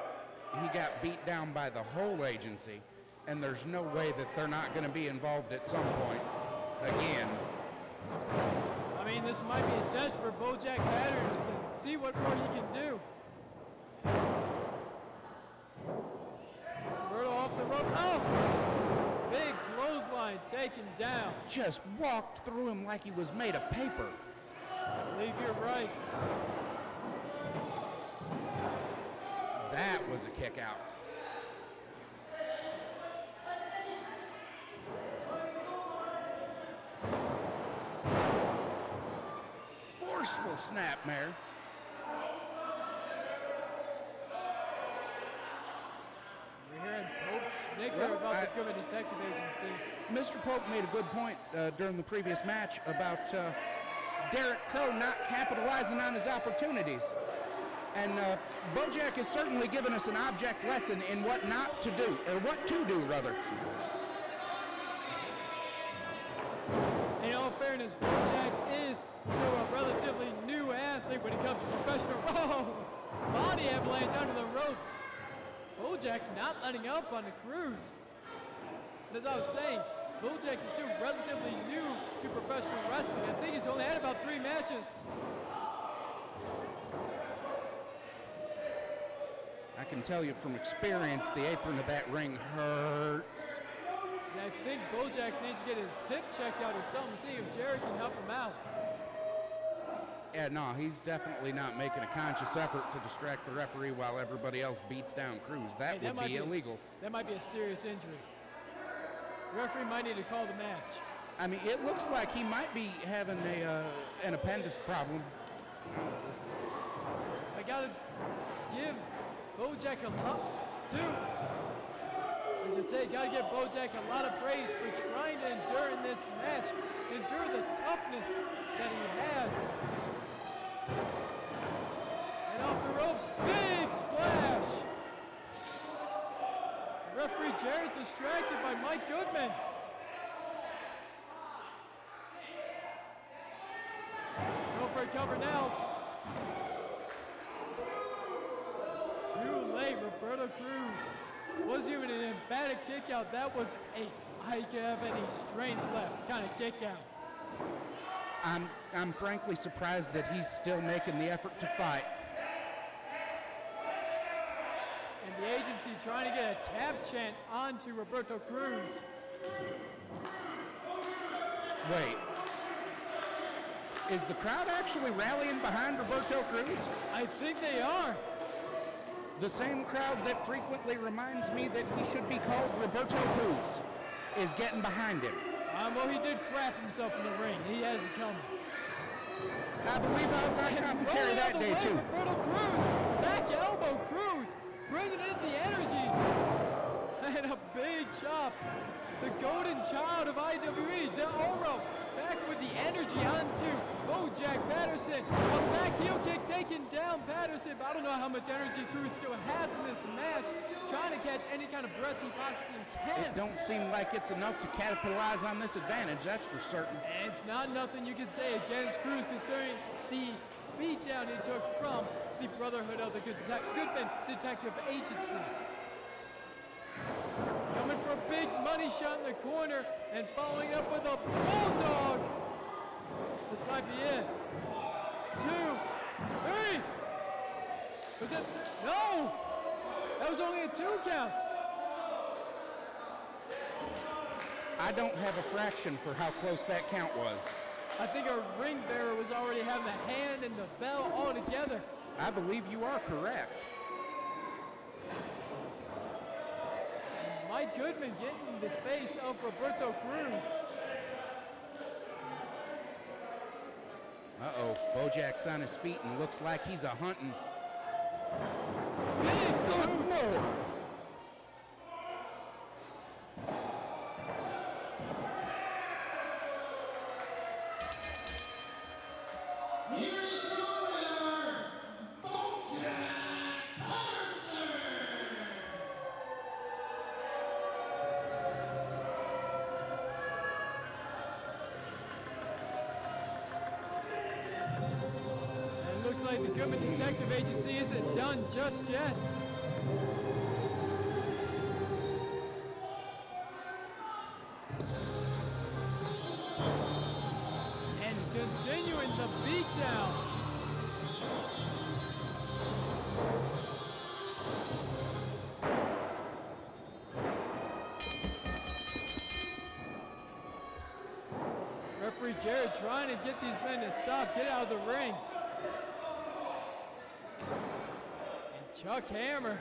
he got beat down by the whole agency, and there's no way that they're not going to be involved at some point again. I mean, this might be a test for Bojack Patterson. See what more he can do. Roberto off the rope. Oh! Big clothesline taken down. Just walked through him like he was made of paper. I believe you're right. That was a kick out. Forceful snapmare. We're hearing Pope snicker about the Goodman Detective Agency. Mr. Pope made a good point during the previous match about Derric not capitalizing on his opportunities. And Bojack has certainly given us an object lesson in what not to do, or what to do, rather. In all fairness, Bojack is still a relatively new athlete when it comes to professional. Oh! Body avalanche under the ropes. Bojack not letting up on the Cruz. And as I was saying, Bojack is still relatively new to professional wrestling. I think he's only had about 3 matches. I can tell you from experience, the apron of that ring hurts. And I think Bojack needs to get his hip checked out or something, see if Derric can help him out. Yeah, no, he's definitely not making a conscious effort to distract the referee while everybody else beats down Cruz. That would be illegal. That might be a serious injury. The referee might need to call the match. I mean, it looks like he might be having an appendix problem. I gotta give Bojack a lot, too. As I say, gotta give Bojack a lot of praise for trying to endure in this match, endure the toughness that he has. And off the ropes, big splash. Referee Jerry's distracted by Mike Goodman. Go for a cover now. It's too late. Roberto Cruz wasn't even an emphatic kick out. That was a I have any strength left kind of kick out. I'm frankly surprised that he's still making the effort to fight. And the agency trying to get a tap chant onto Roberto Cruz. Wait. Is the crowd actually rallying behind Roberto Cruz? I think they are. The same crowd that frequently reminds me that he should be called Roberto Cruz is getting behind him. Well, he did crap himself in the ring. He has it coming. I believe I was on commentary that day, too. Roberto Cruz, back elbow Cruz, bringing in the energy. And a big chop. The golden child of IWE, Oro, back with the energy onto Bojack Patterson. A back heel kick taking down Patterson, but I don't know how much energy Cruz still has in this match. Trying to catch any kind of breath he possibly can. It don't seem like it's enough to capitalize on this advantage, that's for certain. And it's not nothing you can say against Cruz concerning the beatdown he took from the Brotherhood of the Goodman Detective Agency. Coming for a big money shot in the corner and following up with a bulldog. This might be it. 2, 3. Was it? No! That was only a 2 count. I don't have a fraction for how close that count was. I think our ring bearer was already having the hand and the bell all together. I believe you are correct. Mike Goodman getting the face of Roberto Cruz. Uh-oh, Bojack's on his feet and looks like he's a-hunting. Big Good Lord! Looks like the Goodman Detective Agency isn't done just yet. And continuing the beatdown. Referee Jared trying to get these men to stop, get out of the ring. And Chuck Hammer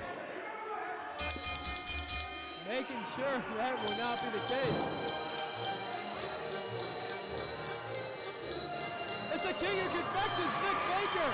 making sure that will not be the case. It's the King of Confections, Nick Baker.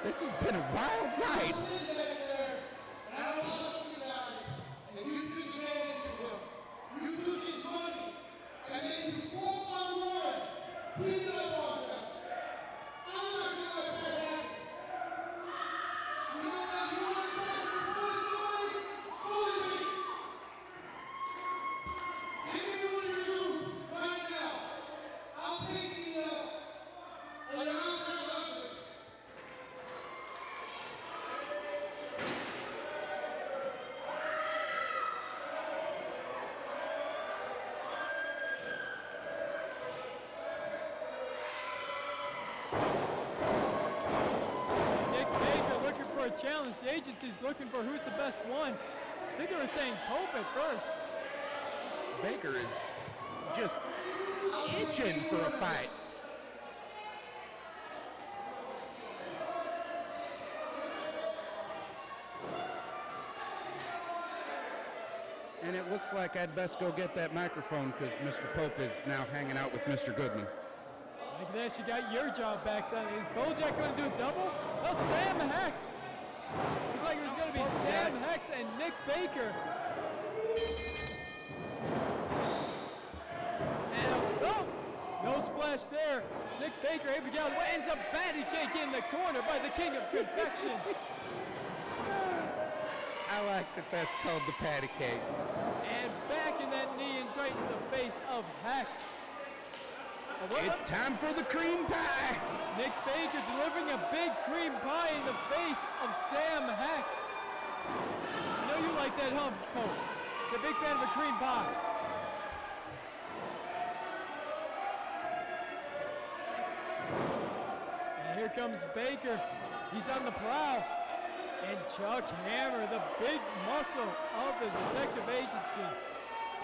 This has been a wild night. Challenge. The agency's looking for who's the best one. I think they were saying Pope at first. Baker is just itching for a fight. And it looks like I'd best go get that microphone because Mr. Pope is now hanging out with Mr. Goodman. Like this, you got your job back. Is Bojack going to do a double? Oh, Sam Hex. Looks like it was going to be Sam Hex and Nick Baker. And no splash there. Nick Baker able to get out. Ends up patty cake in the corner by the King of Confections. I like that that's called the patty cake. And back in that knee and right into the face of Hex. It's time for the cream pie. Nick Baker delivering a big cream pie in the face of Sam Hex. I know you like that, huh, Pope? You're a big fan of a cream pie. And here comes Baker. He's on the prowl. And Chuck Hammer, the big muscle of the detective agency.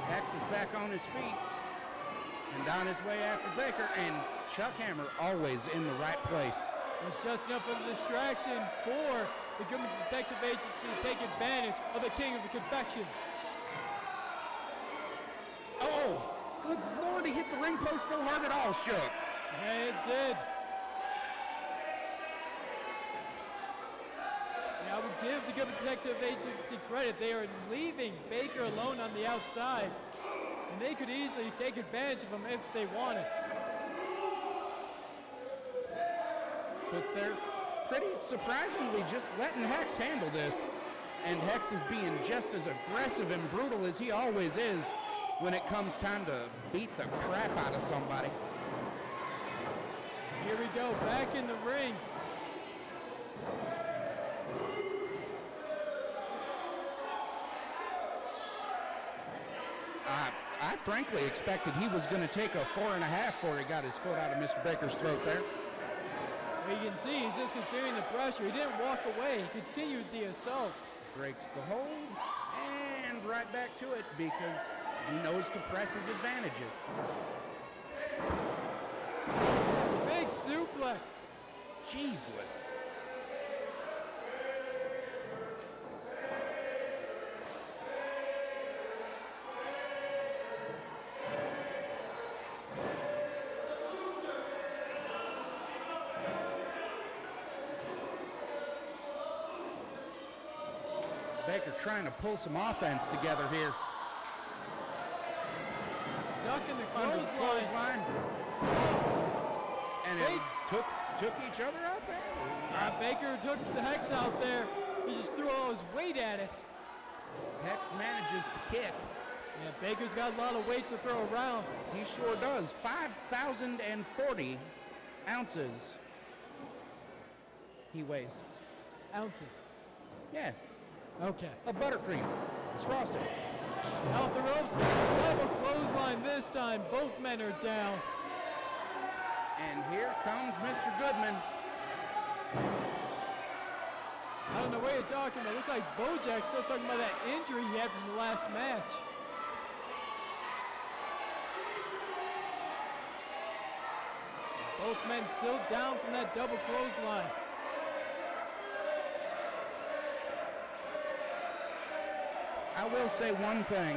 Hex is back on his feet. And on his way after Baker, and Chuck Hammer always in the right place. It's just enough of a distraction for the Goodman Detective Agency to take advantage of the King of the Confections. Oh, good Lord, he hit the ring post so hard it all shook. Yeah, it did. And I would give the Goodman Detective Agency credit. They are leaving Baker alone on the outside. And they could easily take advantage of him if they wanted. But they're pretty surprisingly just letting Hex handle this. And Hex is being just as aggressive and brutal as he always is when it comes time to beat the crap out of somebody. Here we go, back in the ring. I frankly expected he was going to take a 4.5 before he got his foot out of Mr. Baker's throat there. Well, you can see he's just continuing the pressure. He didn't walk away. He continued the assault. Breaks the hold and right back to it because he knows to press his advantages. Big suplex. Jeezless. Baker trying to pull some offense together here. Duck in the clothesline. and took each other out there. Baker took the Hex out there. He just threw all his weight at it. Hex manages to kick. Yeah, Baker's got a lot of weight to throw around. He sure does. 5,040 ounces he weighs. Ounces. Yeah, Okay. a buttercream. It's frosted. Off the ropes. Double clothesline this time. Both men are down. And here comes Mr. Goodman. I don't know what you're talking about. Looks like Bojack's still talking about that injury he had from the last match. Both men still down from that double clothesline. I will say one thing,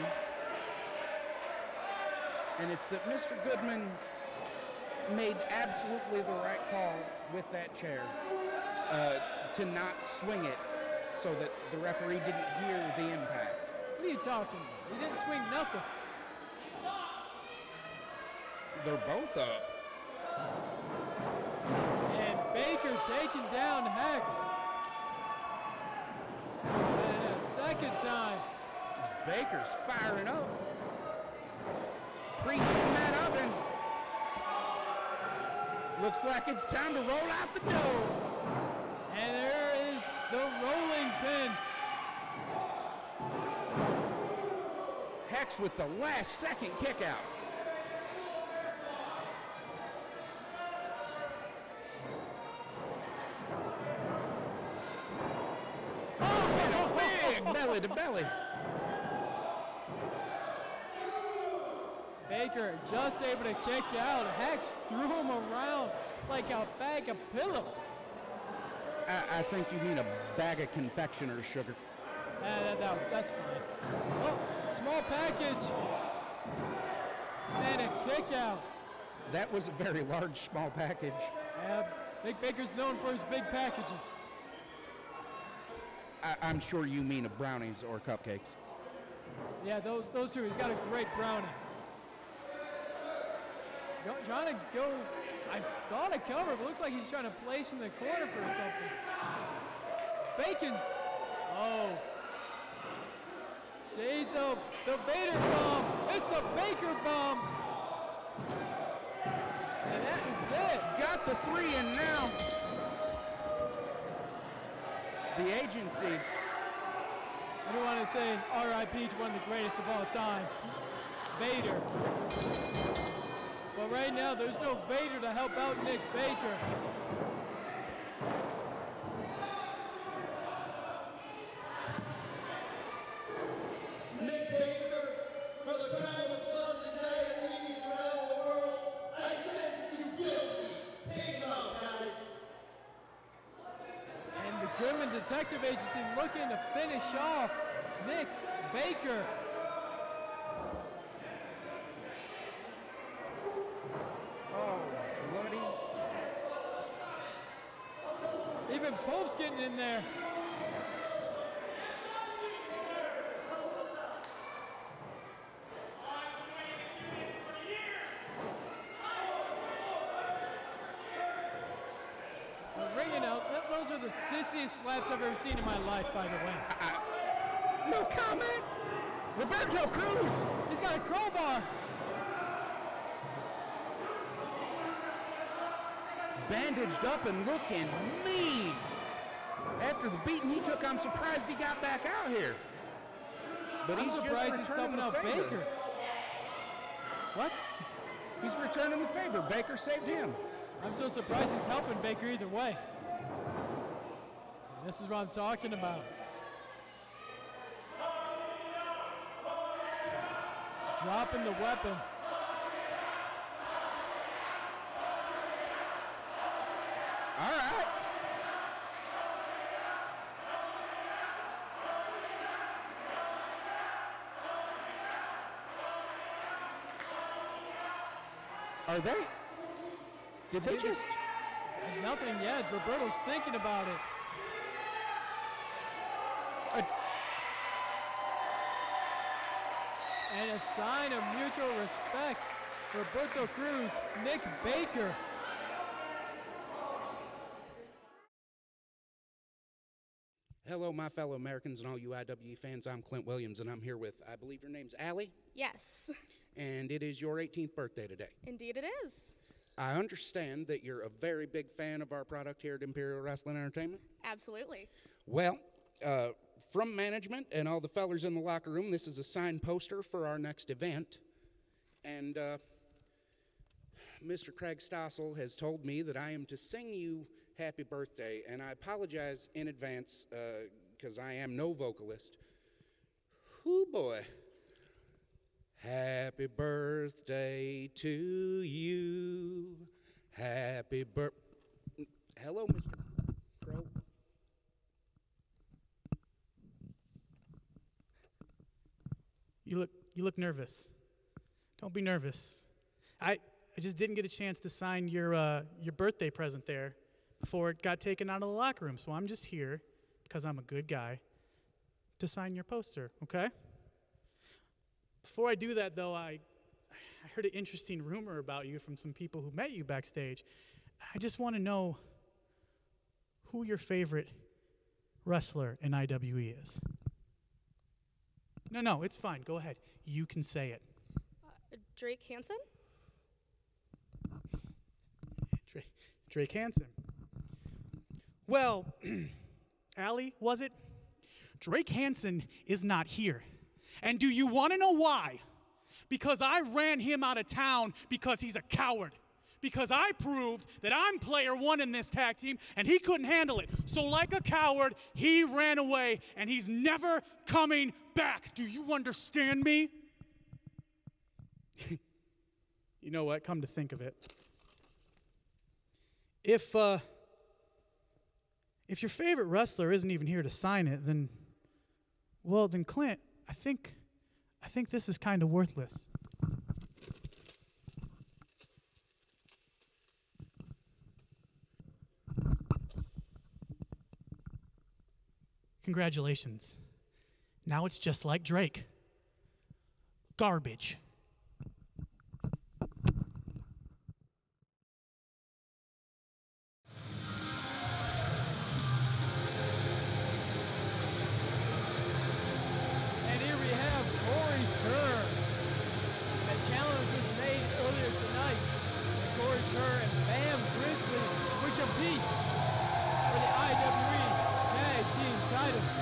and it's that Mr. Goodman made absolutely the right call with that chair to not swing it so that the referee didn't hear the impact. What are you talking about? He didn't swing nothing. They're both up. And Baker taking down Hex. And a second time. Baker's firing up. Preheating that oven. Looks like it's time to roll out the door. And there is the rolling pin. Hex with the last second kick out. Oh, big belly to belly. Baker just able to kick out. Hex threw him around like a bag of pillows. I think you mean a bag of confectioner's sugar. That's fine. Oh, small package. And a kick out. That was a very large, small package. Big Baker's known for his big packages. I'm sure you mean of brownies or cupcakes. Yeah, those two. He's got a great brownie. Trying to go, I thought a cover, but looks like he's trying to place from the corner for something. Bacon's, oh. Shades of the Vader bomb. It's the Baker bomb. And that is it. Got the 3 in now. The agency. I do want to say RIP to one of the greatest of all time, Vader. But right now, there's no Vader to help out Nick Baker. Nick Baker, for the crime of blood today and meetings around the world, I sentence you guilty. Pig mouth, guys. And the Goodman Detective Agency looking to finish off Nick Baker. Oh, bloody. Even Pope's getting in there. Ringing out. Those are the sissiest slaps I've ever seen in my life, by the way. No comment. Roberto Cruz. He's got a crowbar. Bandaged up and looking mean. After the beating he took, I'm surprised he got back out here. But I'm he's surprised just he's helping out favor. Baker. What? He's returning the favor. Baker saved him. I'm so surprised he's helping Baker either way. And this is what I'm talking about. Dropping the weapon. All right. Are they? Did they just? Nothing yet. Roberto's thinking about it. And a sign of mutual respect. Roberto Cruz, Nick Baker. Hello, my fellow Americans and all you IWE fans. I'm Clint Williams, and I'm here with, I believe your name's Allie, Yes, and it is your 18th birthday today. indeed it is. I understand that you're a very big fan of our product here at Imperial Wrestling Entertainment. Absolutely. Well, from management and all the fellers in the locker room, this is a signed poster for our next event. And Mr. Craig Stossel has told me that I am to sing you happy birthday, and I apologize in advance because I am no vocalist. Hoo boy. Happy birthday to you. Happy Hello, Mr. Crow. You look nervous. Don't be nervous. I just didn't get a chance to sign your birthday present there before it got taken out of the locker room. So I'm just here, because I'm a good guy, to sign your poster, okay? Before I do that, though, I heard an interesting rumor about you from some people who met you backstage. I just want to know who your favorite wrestler in IWE is. No, it's fine. Go ahead. You can say it. Drake Hansen? Drake Hansen. Well, Allie, was it? Drake Hansen is not here. And do you want to know why? Because I ran him out of town because he's a coward. Because I proved that I'm player one in this tag team and he couldn't handle it. So like a coward, he ran away and he's never coming back. Do you understand me? You know what? Come to think of it. If your favorite wrestler isn't even here to sign it, then Clint, I think this is kind of worthless. Congratulations. Now it's just like Drake. Garbage. And here we have Corey Kerr. The challenge was made earlier tonight. Corey Kerr and Bam Grizzlee would compete for the IWE Tag Team titles.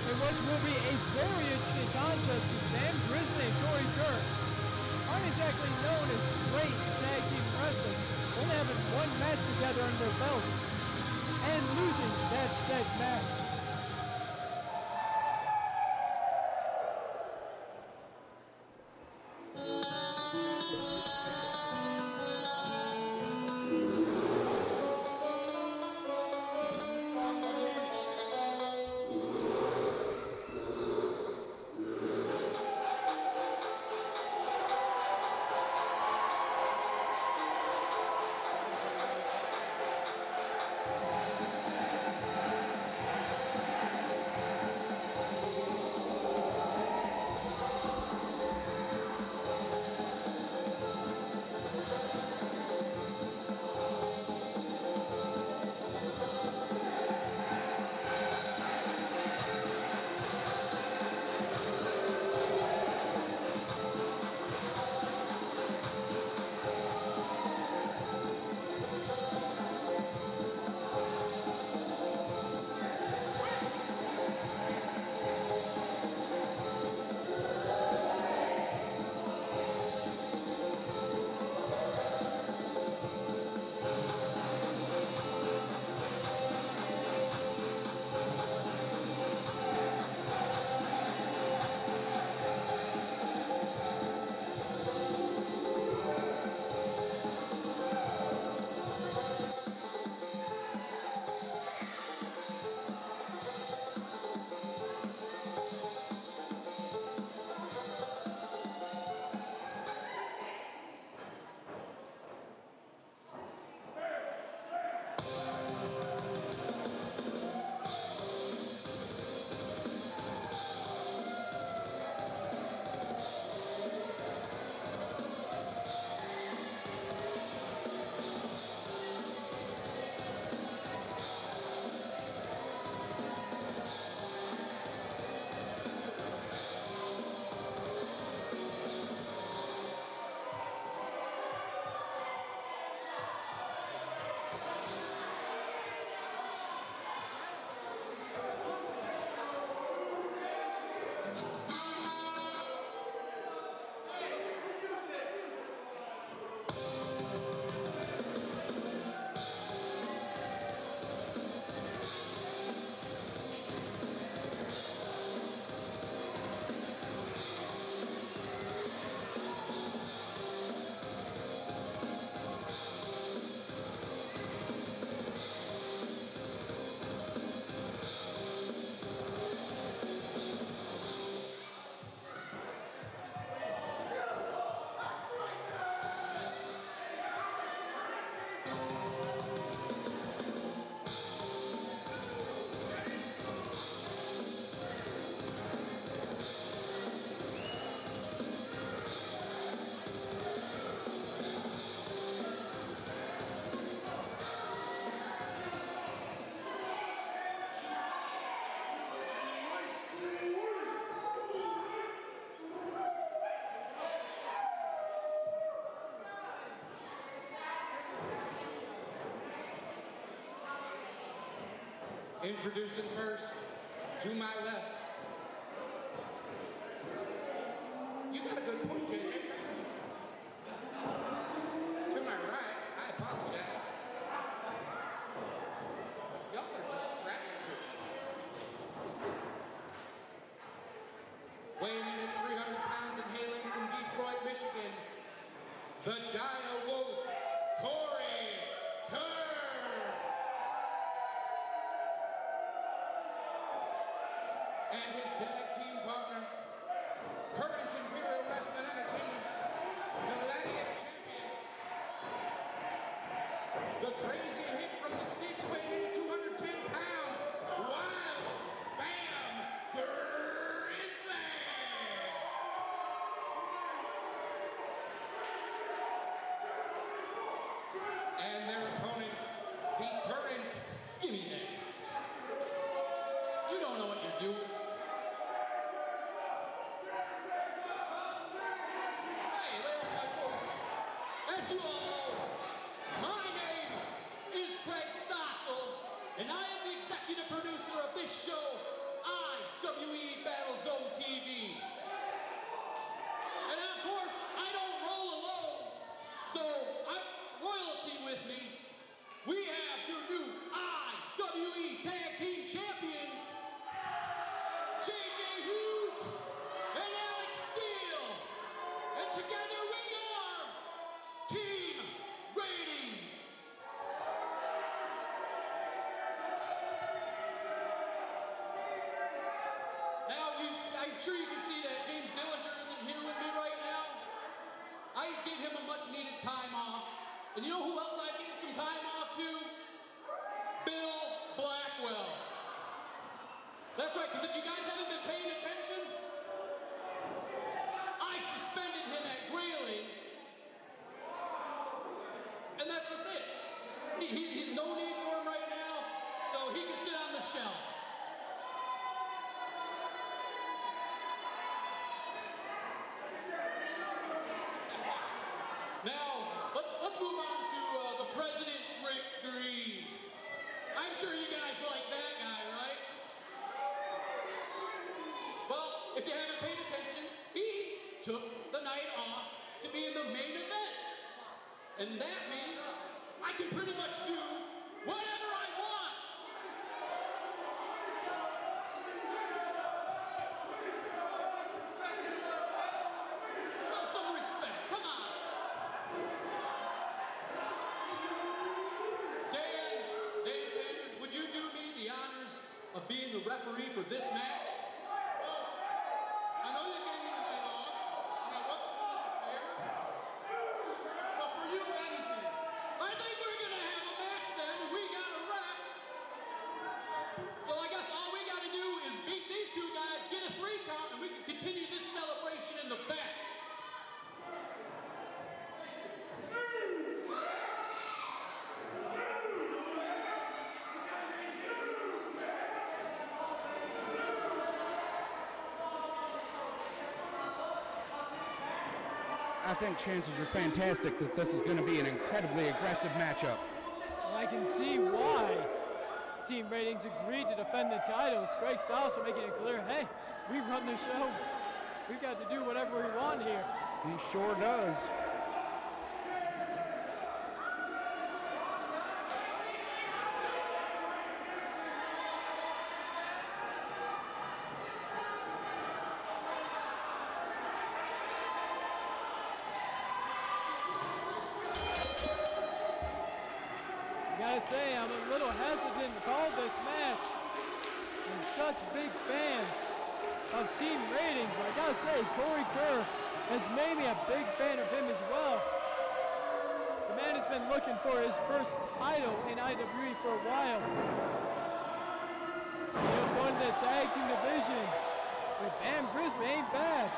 In which will be a very interesting contest because Bam Grizzlee and Corey Kerr aren't exactly known as great tag team wrestlers, only having one match together under their belts and losing that said match. Introducing first, to my left. You got a good point, JJ. To my right, I apologize. Y'all are distracted. Weighing in at 300 pounds and hailing from Detroit, Michigan, the Giant Wolf, Kerr. And his tag team partner, current Imperial Wrestling Entertainment, Gladiator champion, the crazy hit from the sticks weighing in 210 pounds, Wild Bam Grizzlee. And their opponents, the current Gimme Man. You don't know what you're doing. As you all know, my name is Craig Stossel, and I am the executive producer of this show, IWE BattleZone TV. And of course, I don't roll alone, so I'm royalty with me. We have your new IWE Tag Team Champions, Hughes and Steele. And together we are Team Rating. Now, I'm sure you can see that James Dillinger isn't here with me right now. I gave him a much needed time off. And you know who else I gave some time off to? Bill Blackwell. That's right, because if you guys haven't been paying attention, I suspended him at Grizzlee. And that's just it. He's no need for him right now, so he can sit on the shelf. Now, let's move on to the President Rick Green. I'm sure you guys like that guy, right? Well, if you haven't paid attention, he took the night off to be in the main event. And that means I can pretty much do whatever I want. Show some respect, come on. Dan, would you do me the honors of being the referee for this match? I know you gave me the night off. Now what? Fair? But for you, anything. I think we're gonna have a match then, and we got a rep. So I guess all we gotta do is beat these two guys, get a 3 count, and we can continue this celebration in the back. I think chances are fantastic that this is going to be an incredibly aggressive matchup. I can see why Team Ratings agreed to defend the titles. Craig Stossel making it clear, hey, we run the show. We've got to do whatever we want here. He sure does. Gotta say, I'm a little hesitant to call this match. I'm such big fans of Team Ratings, but I gotta say, Kerr has made me a big fan of him as well. The man has been looking for his first title in IWE for a while. You know, going to the tag team division with Bam Grizzlee ain't bad.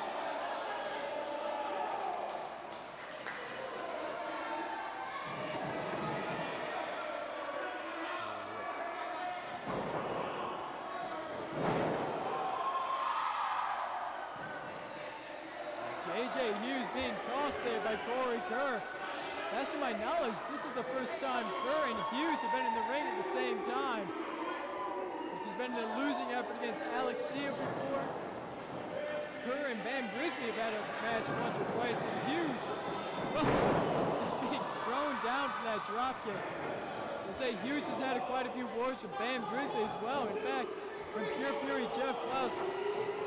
Hughes being tossed there by Kerr. As to my knowledge, this is the first time Kerr and Hughes have been in the ring at the same time. course, he's been in a losing effort against Alex Steele before. Kerr and Bam Grizzlee have had a match once or twice, and Hughes, well, is being thrown down from that drop kick. They say Hughes has had quite a few wars with Bam Grizzlee as well. In fact, when Pure Fury Jeff Klaus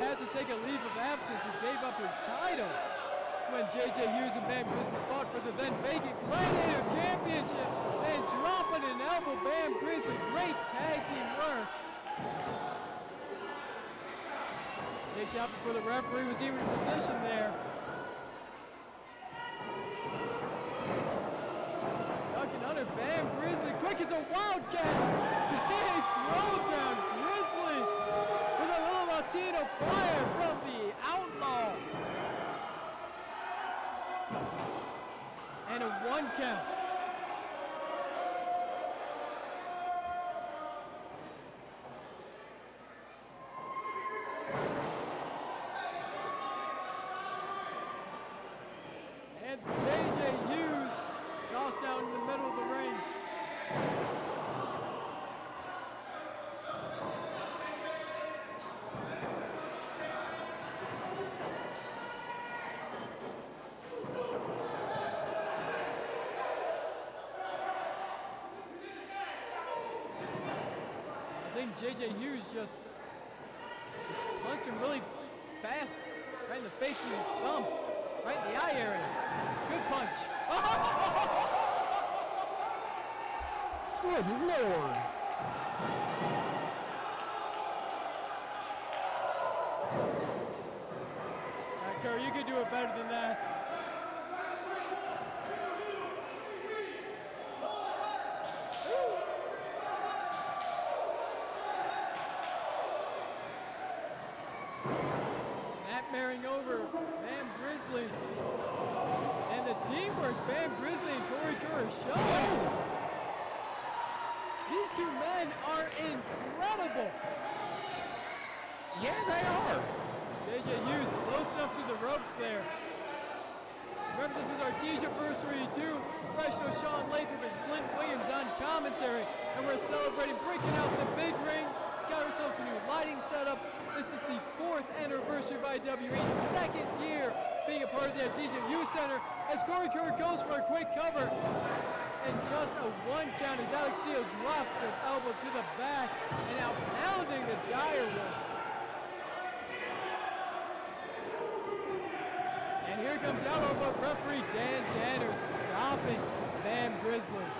had to take a leave of absence, he gave up his title. That's when J.J. Hughes and Bam Grizzlee fought for the then vacant Gladiator Championship, and dropping an elbow, Bam Grizzlee. Great tag team work. Kicked out before the referee was even in position there. Ducking under, Bam Grizzlee, quick as a wildcat. Big throw down, Grizzlee with a little Latino fire from the Outlaw. And a 1 count. And J.J. Hughes tossed down in the middle of the ring. I think J.J. Hughes just punched him really fast, right in the face with his thumb, right in the eye area. Good punch. Good Lord. All right, Kerr, you could do it better than that. Snapmaring over Bam Grizzlee. And the teamwork Bam Grizzlee and Corey Kerr are showing. These two men are incredible. Yeah, they are. J.J. Hughes close enough to the ropes there. Remember, this is Artesiaversary 2. Professional Sean Lathrop and Flint Williams on commentary. And we're celebrating, breaking out the big ring. Got ourselves a new lighting setup. This is the 4th anniversary of IWE's 2nd year being a part of the Artesia Youth Center. As Corey Kerr goes for a quick cover. And just a 1 count as Alex Steele drops the elbow to the back and now pounding the dire wolf. And here comes Outlaw, but referee Dan Tanner stopping Bam Grizzlee.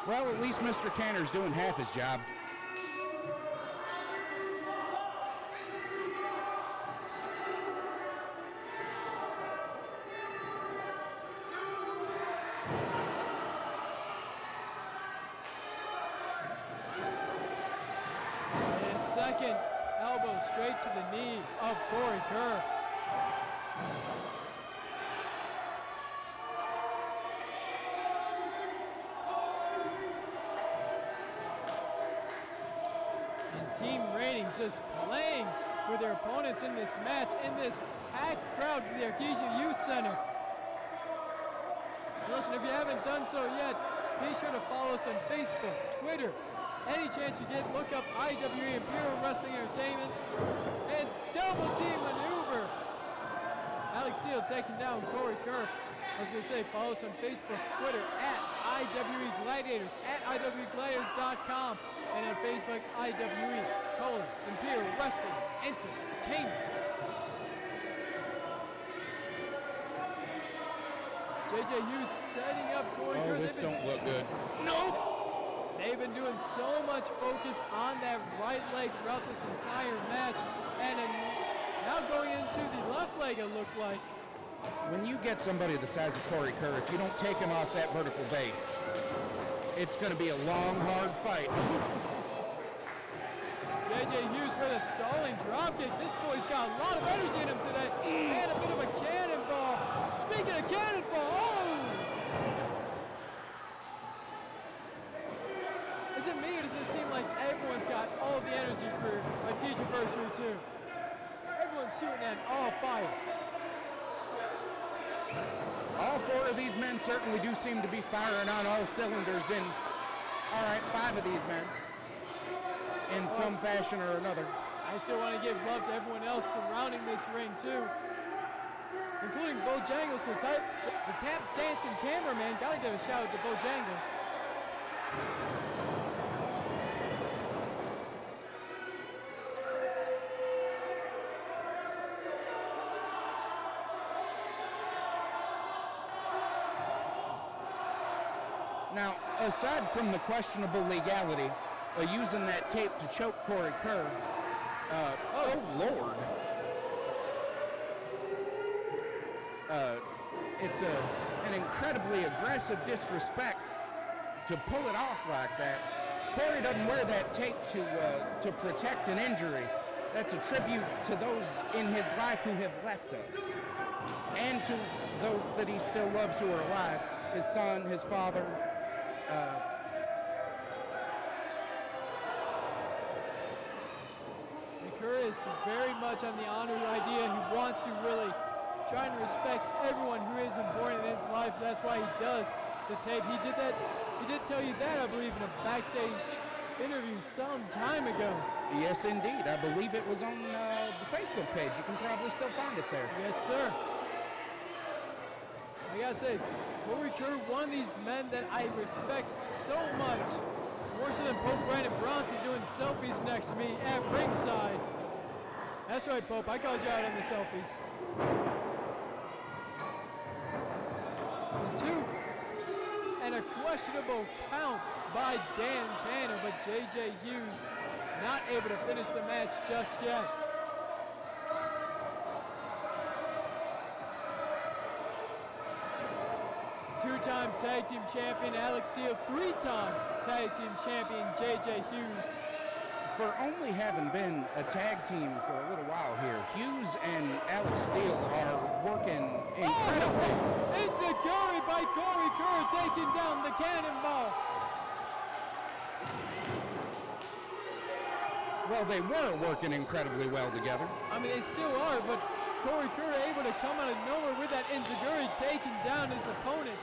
Well, at least Mr. Tanner's doing half his job. And a second elbow straight to the knee of Corey Kerr. Team ratings just playing with their opponents in this match, in this packed crowd for the Artesia Youth Center. Listen, if you haven't done so yet, be sure to follow us on Facebook, Twitter. Any chance you get, look up IWE Imperial Wrestling Entertainment and Double Team Maneuver. Alex Steele taking down Corey Kerr. I was going to say, follow us on Facebook, Twitter, at IWE Gladiators, at IWEGladiators.com, and on Facebook, IWE, Imperial Wrestling Entertainment. J.J. Hughes setting up Corey Kerr. Oh, this don't look good. Nope. They've been doing so much focus on that right leg throughout this entire match, and now going into the left leg, it looked like. When you get somebody the size of Corey Kerr, if you don't take him off that vertical base, it's going to be a long, hard fight. J.J. Hughes with a stalling dropkick. This boy's got a lot of energy in him today. And a bit of a cannonball. Speaking of cannonball, oh! Is it me or does it seem like everyone's got all the energy for Artesiaversary 2? Everyone's shooting at all fire. All 4 of these men certainly do seem to be firing on all cylinders in, all right, 5 of these men. in some fashion or another. I still want to give love to everyone else surrounding this ring too, including Bojangles, the tap dancing cameraman. Gotta give a shout out to Bojangles. Now, aside from the questionable legality of using that tape to choke Corey Kerr, oh Lord. It's an incredibly aggressive disrespect to pull it off like that. Corey doesn't wear that tape to protect an injury. That's a tribute to those in his life who have left us, and to those that he still loves who are alive, his son, his father. Kerr is very much on the honor idea. He wants to really try and respect everyone who is important in his life. So that's why he does the tape. He did that. He did tell you that, I believe, in a backstage interview some time ago. Yes, indeed. I believe it was on the Facebook page. You can probably still find it there. Yes, sir. I gotta say, Corey Kerr, one of these men that I respect so much, more so than Pope Brandon Bronson doing selfies next to me at ringside. That's right, Pope, I called you out on the selfies. 2, and a questionable count by Dan Tanner, but J.J. Hughes not able to finish the match just yet. Two-time tag team champion Alex Steele, 3-time tag team champion J.J. Hughes. For only having been a tag team for a little while here, Hughes and Alex Steele are working incredibly. It's a Curry by Corey Kerr taking down the cannonball. Well, they were working incredibly well together. I mean, they still are, but Corey Kerr able to come out of nowhere with that enziguri taking down his opponent.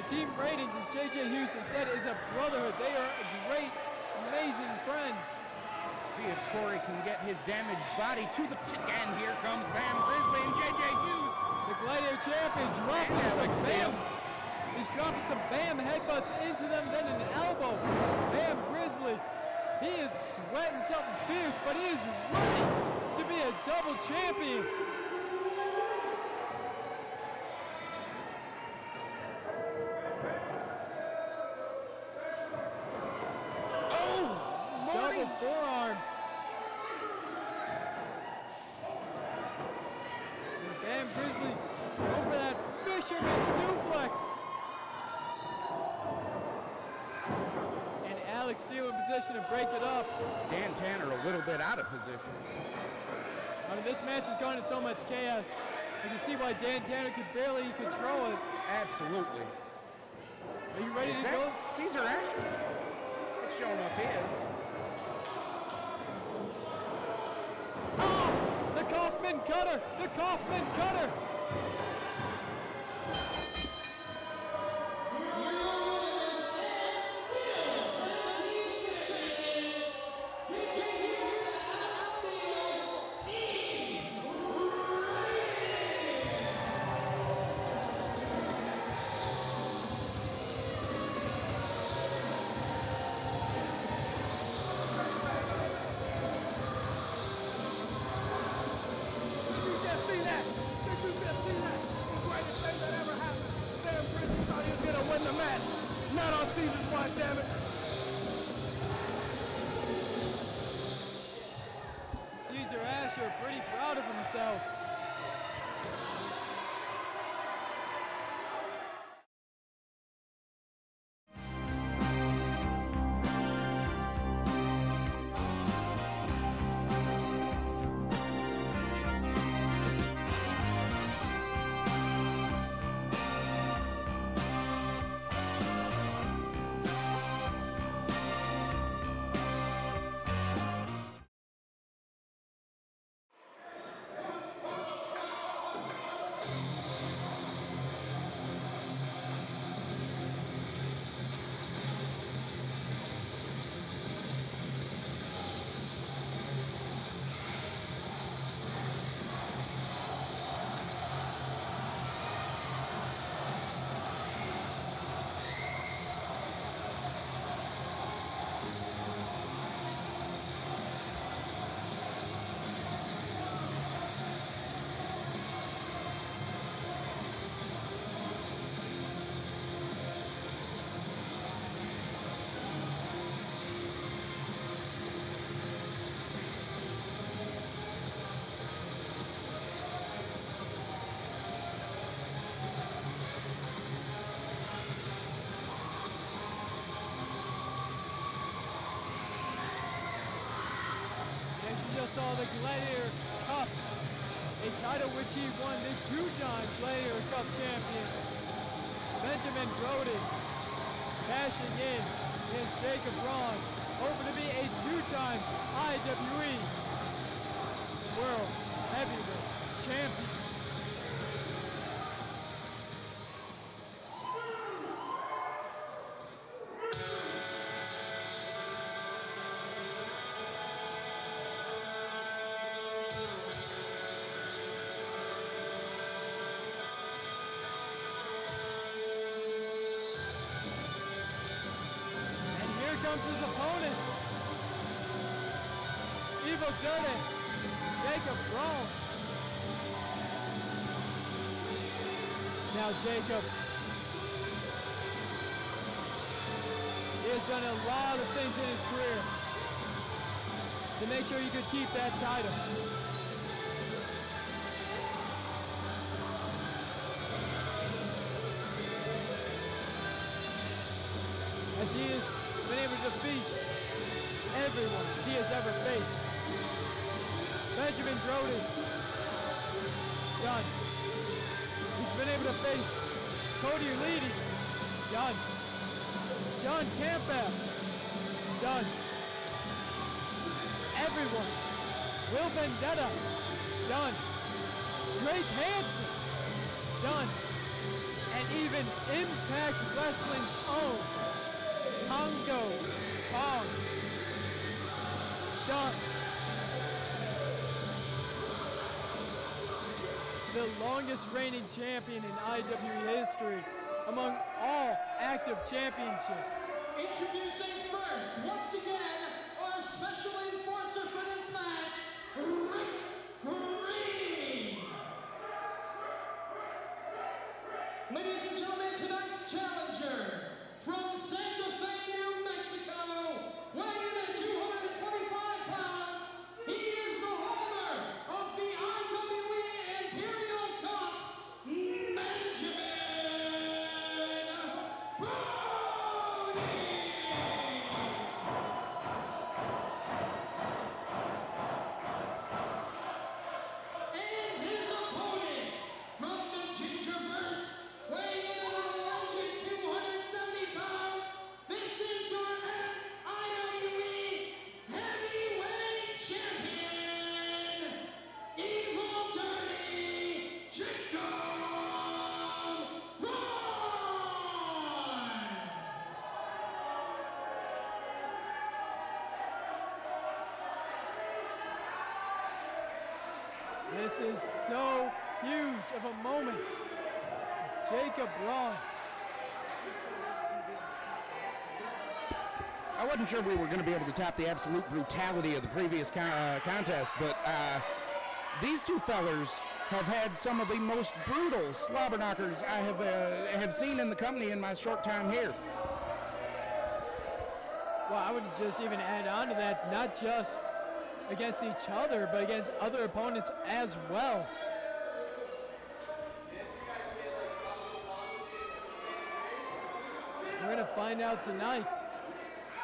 The team ratings, as J.J. Hughes has said, is a brotherhood. They are great, amazing friends. Let's see if Corey can get his damaged body to the and here comes Bam Grizzlee and J.J. Hughes. The Gladiator champion dropping some Bam. He's dropping some Bam headbutts into them, then an elbow. Bam Grizzlee, he is sweating something fierce, but he is ready to be a double champion. Oh, double forearms. And Bam Grizzlee going for that fisherman suplex. And Alex Steele in position to break it up. Dan Tanner a little bit out of position. I mean, this match has gone into so much chaos. You can see why Dan Tanner could barely control it. Absolutely. Are you ready Is to that go? Cesar Ashur? It's showing up his. Oh, the Kaufman cutter! The Kaufman cutter! Cesar Ashur pretty proud of himself. also saw the Gladiator Cup, a title which he won, the two-time Gladiator Cup champion, Benjamin Brody, cashing in against Jacob Braun, hoping to be a two-time IWE World Heavyweight Champion. Comes his opponent, Evil Derric, Jacob Brawn. Now Jacob, he has done a lot of things in his career to make sure he could keep that title. As he has been able to defeat everyone he has ever faced. Benjamin Brody, done. He's been able to face Cody Leedy, done. John Campbell, done. Everyone. Will Vendetta, done. Drake Hansen, done. And even Impact Wrestling's own Congo Kong, done. The longest reigning champion in IWE history among all active championships. Introducing first, once again, our special enforcer for this match, Green. Ladies and gentlemen, tonight's challenger, from Santa Fe, New Mexico, weighing at 225 pounds, he is the holder of the IWE Imperial Cup, Benjamin Brody! And his opponent, from the Gingerverse, weighing in at a whopping 270 pounds, this is your IWE Heavyweight Champion, Evil Dirty Jacob Braun! This is so huge of a moment. Jacob Braun. I wasn't sure we were going to be able to top the absolute brutality of the previous contest, but these two fellers have had some of the most brutal slobber knockers I have seen in the company in my short time here. Well, I would just even add on to that, not just against each other, but against other opponents as well. We're going to find out tonight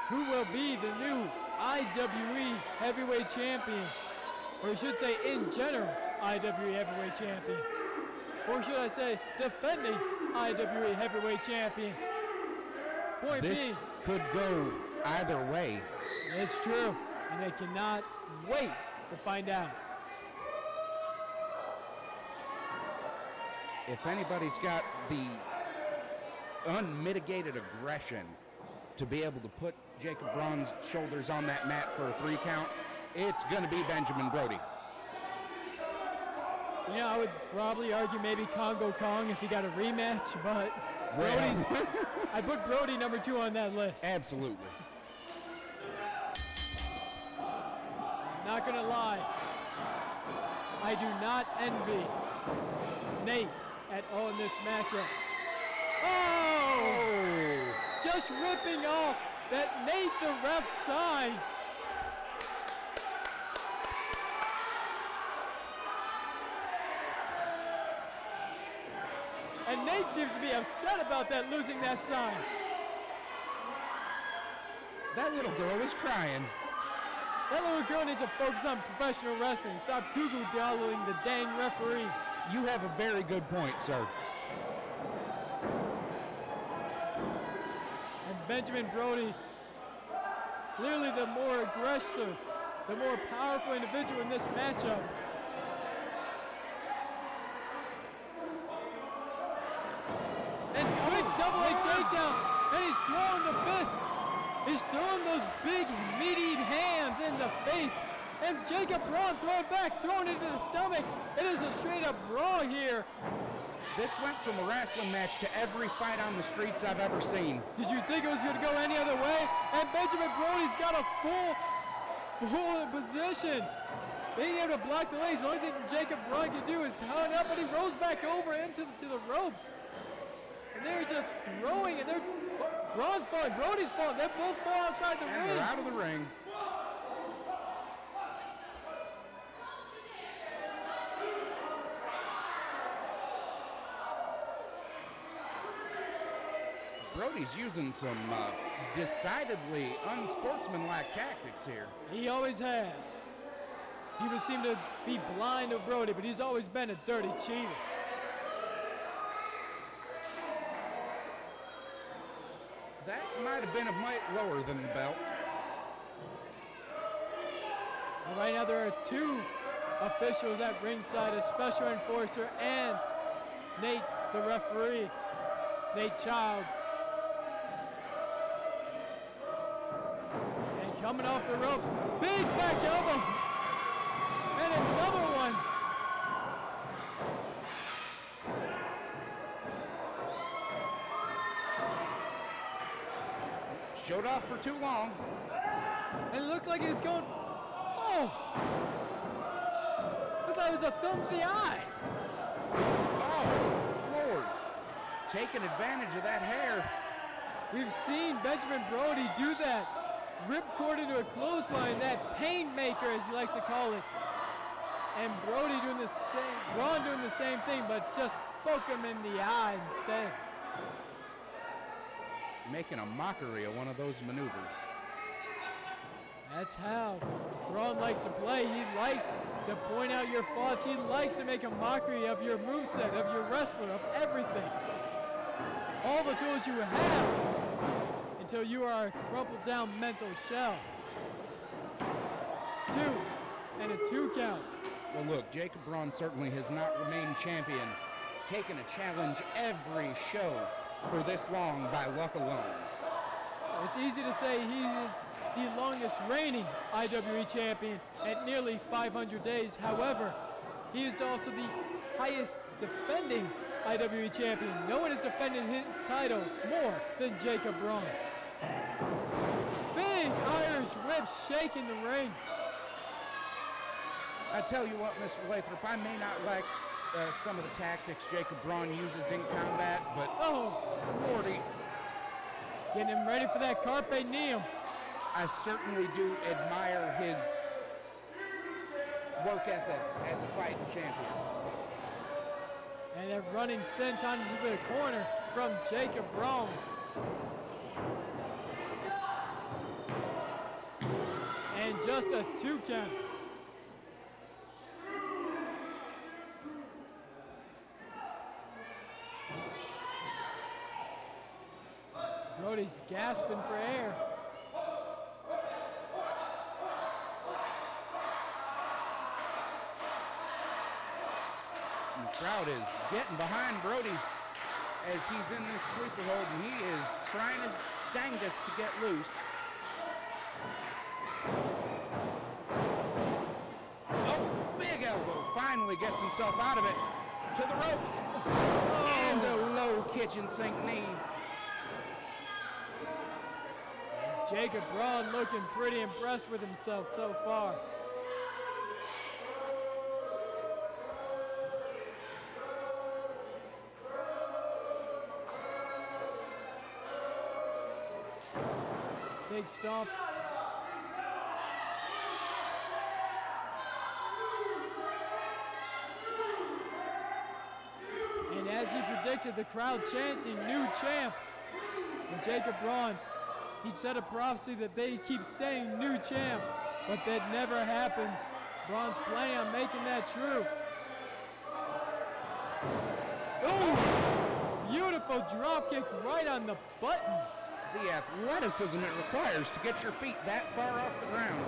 who will be the new IWE Heavyweight Champion, or I should say in general IWE Heavyweight Champion, or should I say defending IWE Heavyweight Champion. Point This being, could go either way. it's true, and they cannot wait to find out. If anybody's got the unmitigated aggression to be able to put Jacob Braun's shoulders on that mat for a 3 count, it's going to be Benjamin Brody. You know, I would probably argue maybe Congo Kong if he got a rematch, but Brody's, I put Brody number 2 on that list. Absolutely. Not gonna lie, I do not envy Nate at all in this matchup. Oh! Just ripping off that Nate the ref sign. And Nate seems to be upset about that, losing that sign. That little girl was crying. That little girl needs to focus on professional wrestling. Stop goo-goo-doddling the dang referees. You have a very good point, sir. And Benjamin Brody, clearly the more aggressive, the more powerful individual in this matchup. And quick double leg takedown, and he's throwing the fist. He's throwing those big, meaty hands in the face. And Jacob Braun throwing back, throwing into the stomach. It is a straight up brawl here. This went from a wrestling match to every fight on the streets I've ever seen. Did you think it was going to go any other way? And Benjamin Brody's got a full position. Being able to block the legs, the only thing Jacob Braun can do is hung up, but he rolls back over into the ropes. And they're just throwing, and Braun's falling, Brody's falling. They both fall outside the ring. They're out of the ring. Brody's using some decidedly unsportsmanlike tactics here. He always has. He would seem to be blind to Brody, but he's always been a dirty cheater. That might have been a mite lower than the belt. And right now there are two officials at ringside, a special enforcer and Nate, the referee, Nate Childs. And coming off the ropes, big back elbow, and another one. Showed off for too long. And it looks like he's going, oh! Looks like it was a thumb to the eye. Oh, Lord. Taking advantage of that hair. We've seen Benjamin Brody do that. Ripcord into a clothesline, that pain maker as he likes to call it. And Brody doing the same, Braun doing the same thing, but just poke him in the eye instead. Making a mockery of one of those maneuvers. That's how Braun likes to play. He likes to point out your faults. He likes to make a mockery of your moveset, of your wrestler, of everything. All the tools you have until you are a crumpled down mental shell. 2 and a 2 count. Well, look, Jacob Braun certainly has not remained champion, taking a challenge every show for this long by luck alone. It's easy to say he is the longest reigning IWE champion at nearly 500 days. However, he is also the highest defending IWE champion. No one has defended his title more than Jacob Braun. Big Irish whip shaking the ring. I tell you what, Mr. Lathrop, I may not like some of the tactics Jacob Braun uses in combat, but oh, Lordy, getting him ready for that Carpe Diem. I certainly do admire his work ethic as a fighting champion. And a running senton into the corner from Jacob Braun. And just a 2 count. Brody's gasping for air. And the crowd is getting behind Brody as he's in this sleeper hold, and he is trying his dangest to get loose. Oh, big elbow. Finally gets himself out of it. To the ropes. Oh. And a low kitchen sink knee. Jacob Braun looking pretty impressed with himself so far. Big stomp. And as he predicted, the crowd chanting, "New champ." And Jacob Braun, he said a prophecy that they keep saying "new champ" but that never happens. Braun's planning on making that true. Ooh, beautiful drop kick right on the button. The athleticism it requires to get your feet that far off the ground.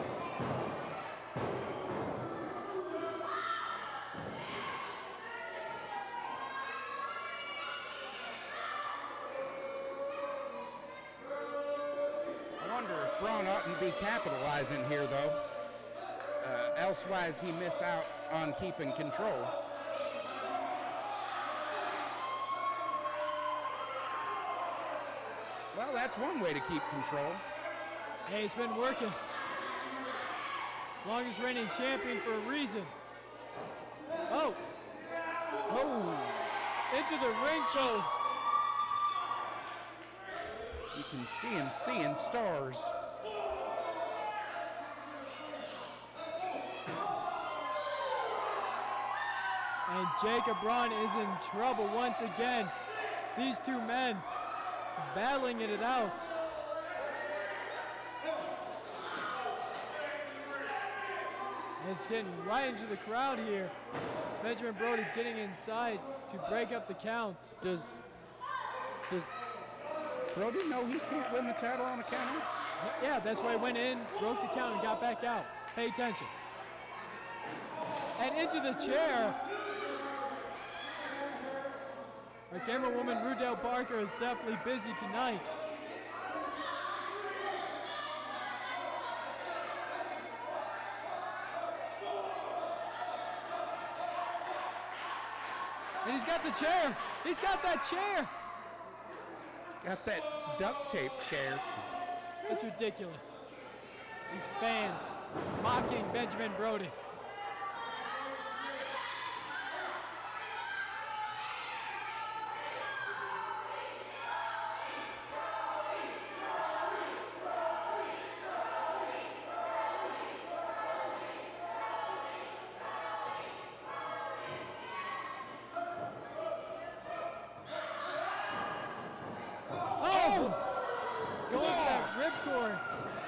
I wonder if Brawn oughtn't be capitalizing here, though. Elsewise, he miss out on keeping control. Well, that's one way to keep control. Hey, he's been working. Longest reigning champion for a reason. Oh. Oh. Into the ring post. You can see him seeing stars. And Jacob Braun is in trouble once again. These two men battling it out. It's getting right into the crowd here. Benjamin Brody getting inside to break up the count. Does Brody know he can't win the title on a counter? Yeah, that's why he went in, broke the count, and got back out. Pay attention. And into the chair. Our camerawoman, Rudell Parker, is definitely busy tonight. And he's got the chair. He's got that chair. He's got that duct tape chair. It's ridiculous. These fans mocking Benjamin Brody.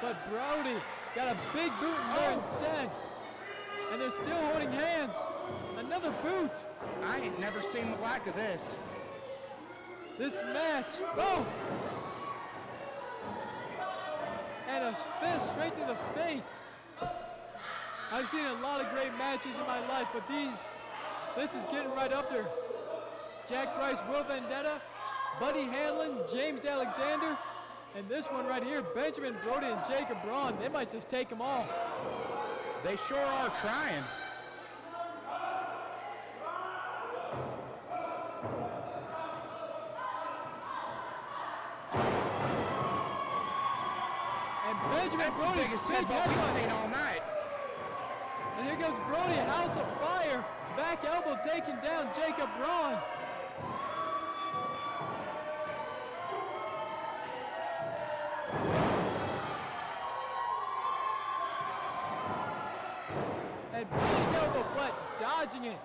But Brody got a big boot in there instead. And they're still holding hands. Another boot. I ain't never seen the like of this. This match. Oh! And a fist straight to the face. I've seen a lot of great matches in my life, but this is getting right up there. Jack Price, Will Vendetta, Buddy Hanlon, James Alexander. And this one right here, Benjamin Brody and Jacob Braun, they might just take them all. They sure are trying. And Benjamin That's Brody, the biggest headbutt we've seen all night. And here goes Brody, House of Fire. Back elbow taking down Jacob Braun. And big elbow, but dodging it.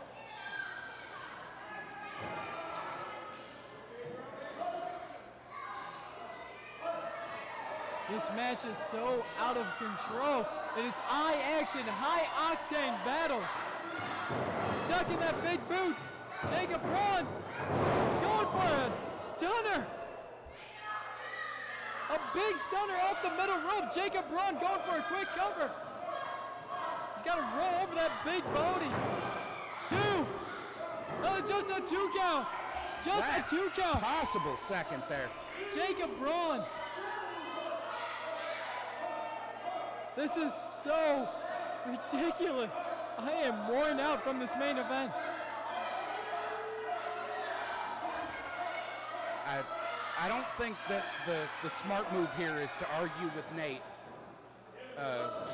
This match is so out of control. It is eye-action, high-octane battles. Ducking that big boot. Jacob Braun going for a stunner. A big stunner off the middle rope. Jacob Braun going for a quick cover. He's got to roll over that big body. Two. No, just a 2 count. Just That's a 2 count. Possible second there. Jacob Braun. This is so ridiculous. I am worn out from this main event. I don't think that the smart move here is to argue with Nate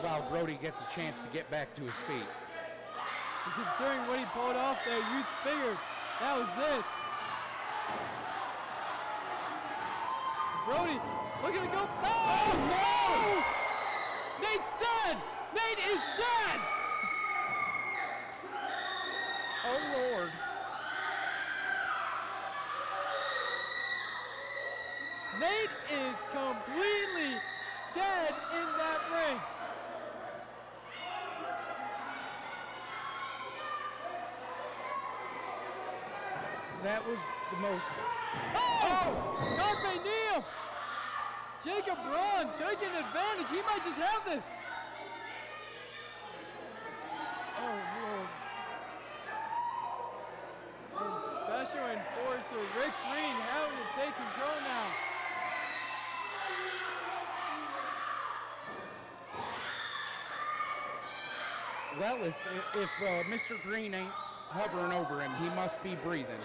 while Brody gets a chance to get back to his feet. And considering what he pulled off there, you figured that was it. Brody looking to go. Oh, no! Nate's dead! Nate is dead! Oh, Lord. Nate is completely dead in that ring. That was the most... Oh! Carpe Diem! Jacob Braun taking advantage. He might just have this. Oh, Lord. And Special Enforcer Rick Green having to take control now. Well, if Mr. Green ain't hovering over him, he must be breathing.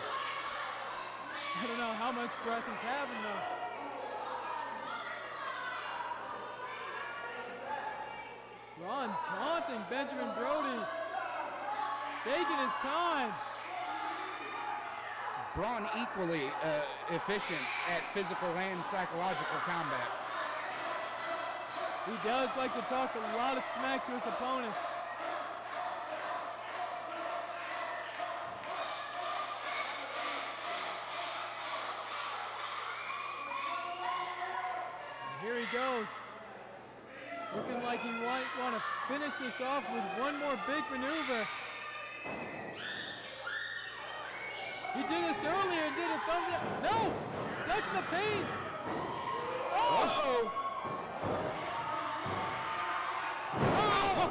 I don't know how much breath he's having, though. Braun taunting Benjamin Brody, taking his time. Braun equally efficient at physical and psychological combat. He does like to talk a lot of smack to his opponents. Here he goes. Looking like he might want to finish this off with one more big maneuver. He did this earlier and did a thumb down. No! Stuck in the paint. Oh! Oh!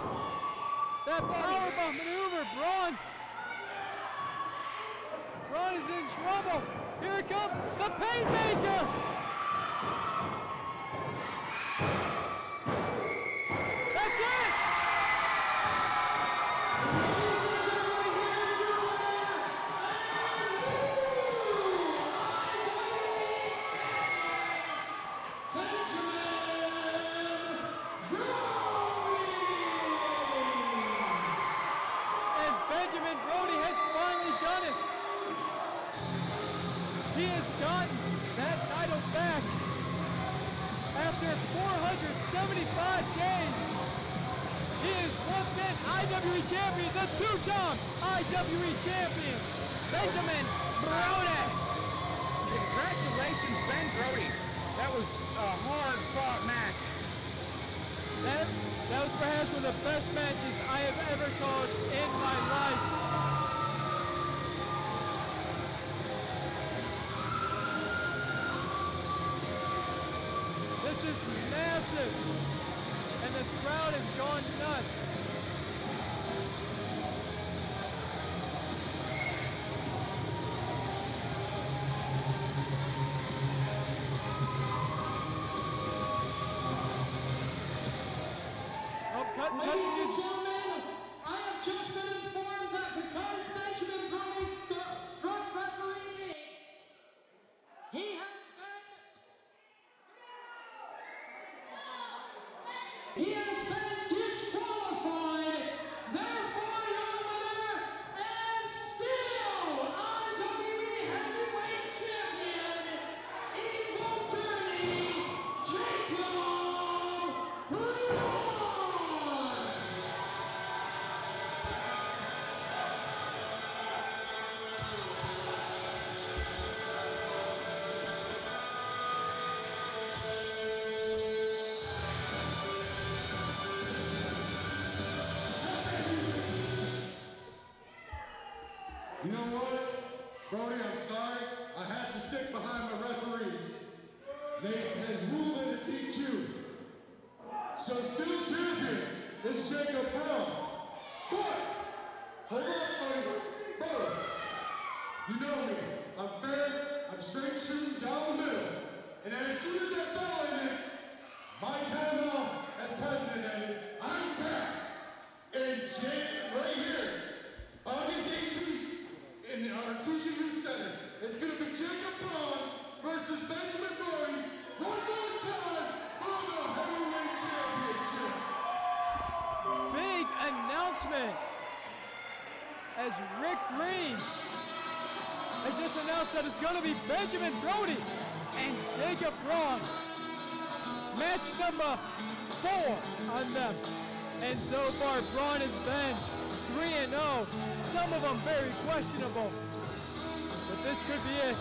That powerbomb maneuver, Braun. Braun is in trouble. Here it comes, the Painmaker. That's it! And Benjamin Brody has finally done it. He has gotten that title back. After 475 games, he is once again IWE champion, the two-time IWE champion, Benjamin Brody. Congratulations, Ben Brody. That was a hard-fought match. That was perhaps one of the best matches I have ever called in my life. This is massive, and this crowd has gone nuts. Oh, cut. Ladies and gentlemen, I have just been informed that because Benjamin Brody struck referee, he has been disqualified. Therefore, your winner and still IWE Heavyweight Champion, Eagle Journey, Jacob Brawn. You know what, Brody, I'm sorry. I have to stick behind my referees. They have ruled to defeat you. So still champion is Jacob Brawn. But, hold on, buddy. Brody, you know me. I'm fair, I'm straight shooting down the middle. And as soon as that bell ended, my time off as president ended, I'm back. And right here, August 18th, in the Artesia Center, it's going to be Jacob Brawn versus Benjamin Brody one more time for the heavyweight championship. Big announcement as Rick Green has just announced that it's going to be Benjamin Brody and Jacob Braun. Match number 4 on them. And so far, Braun has been 3-0. Some of them very questionable. But this could be it.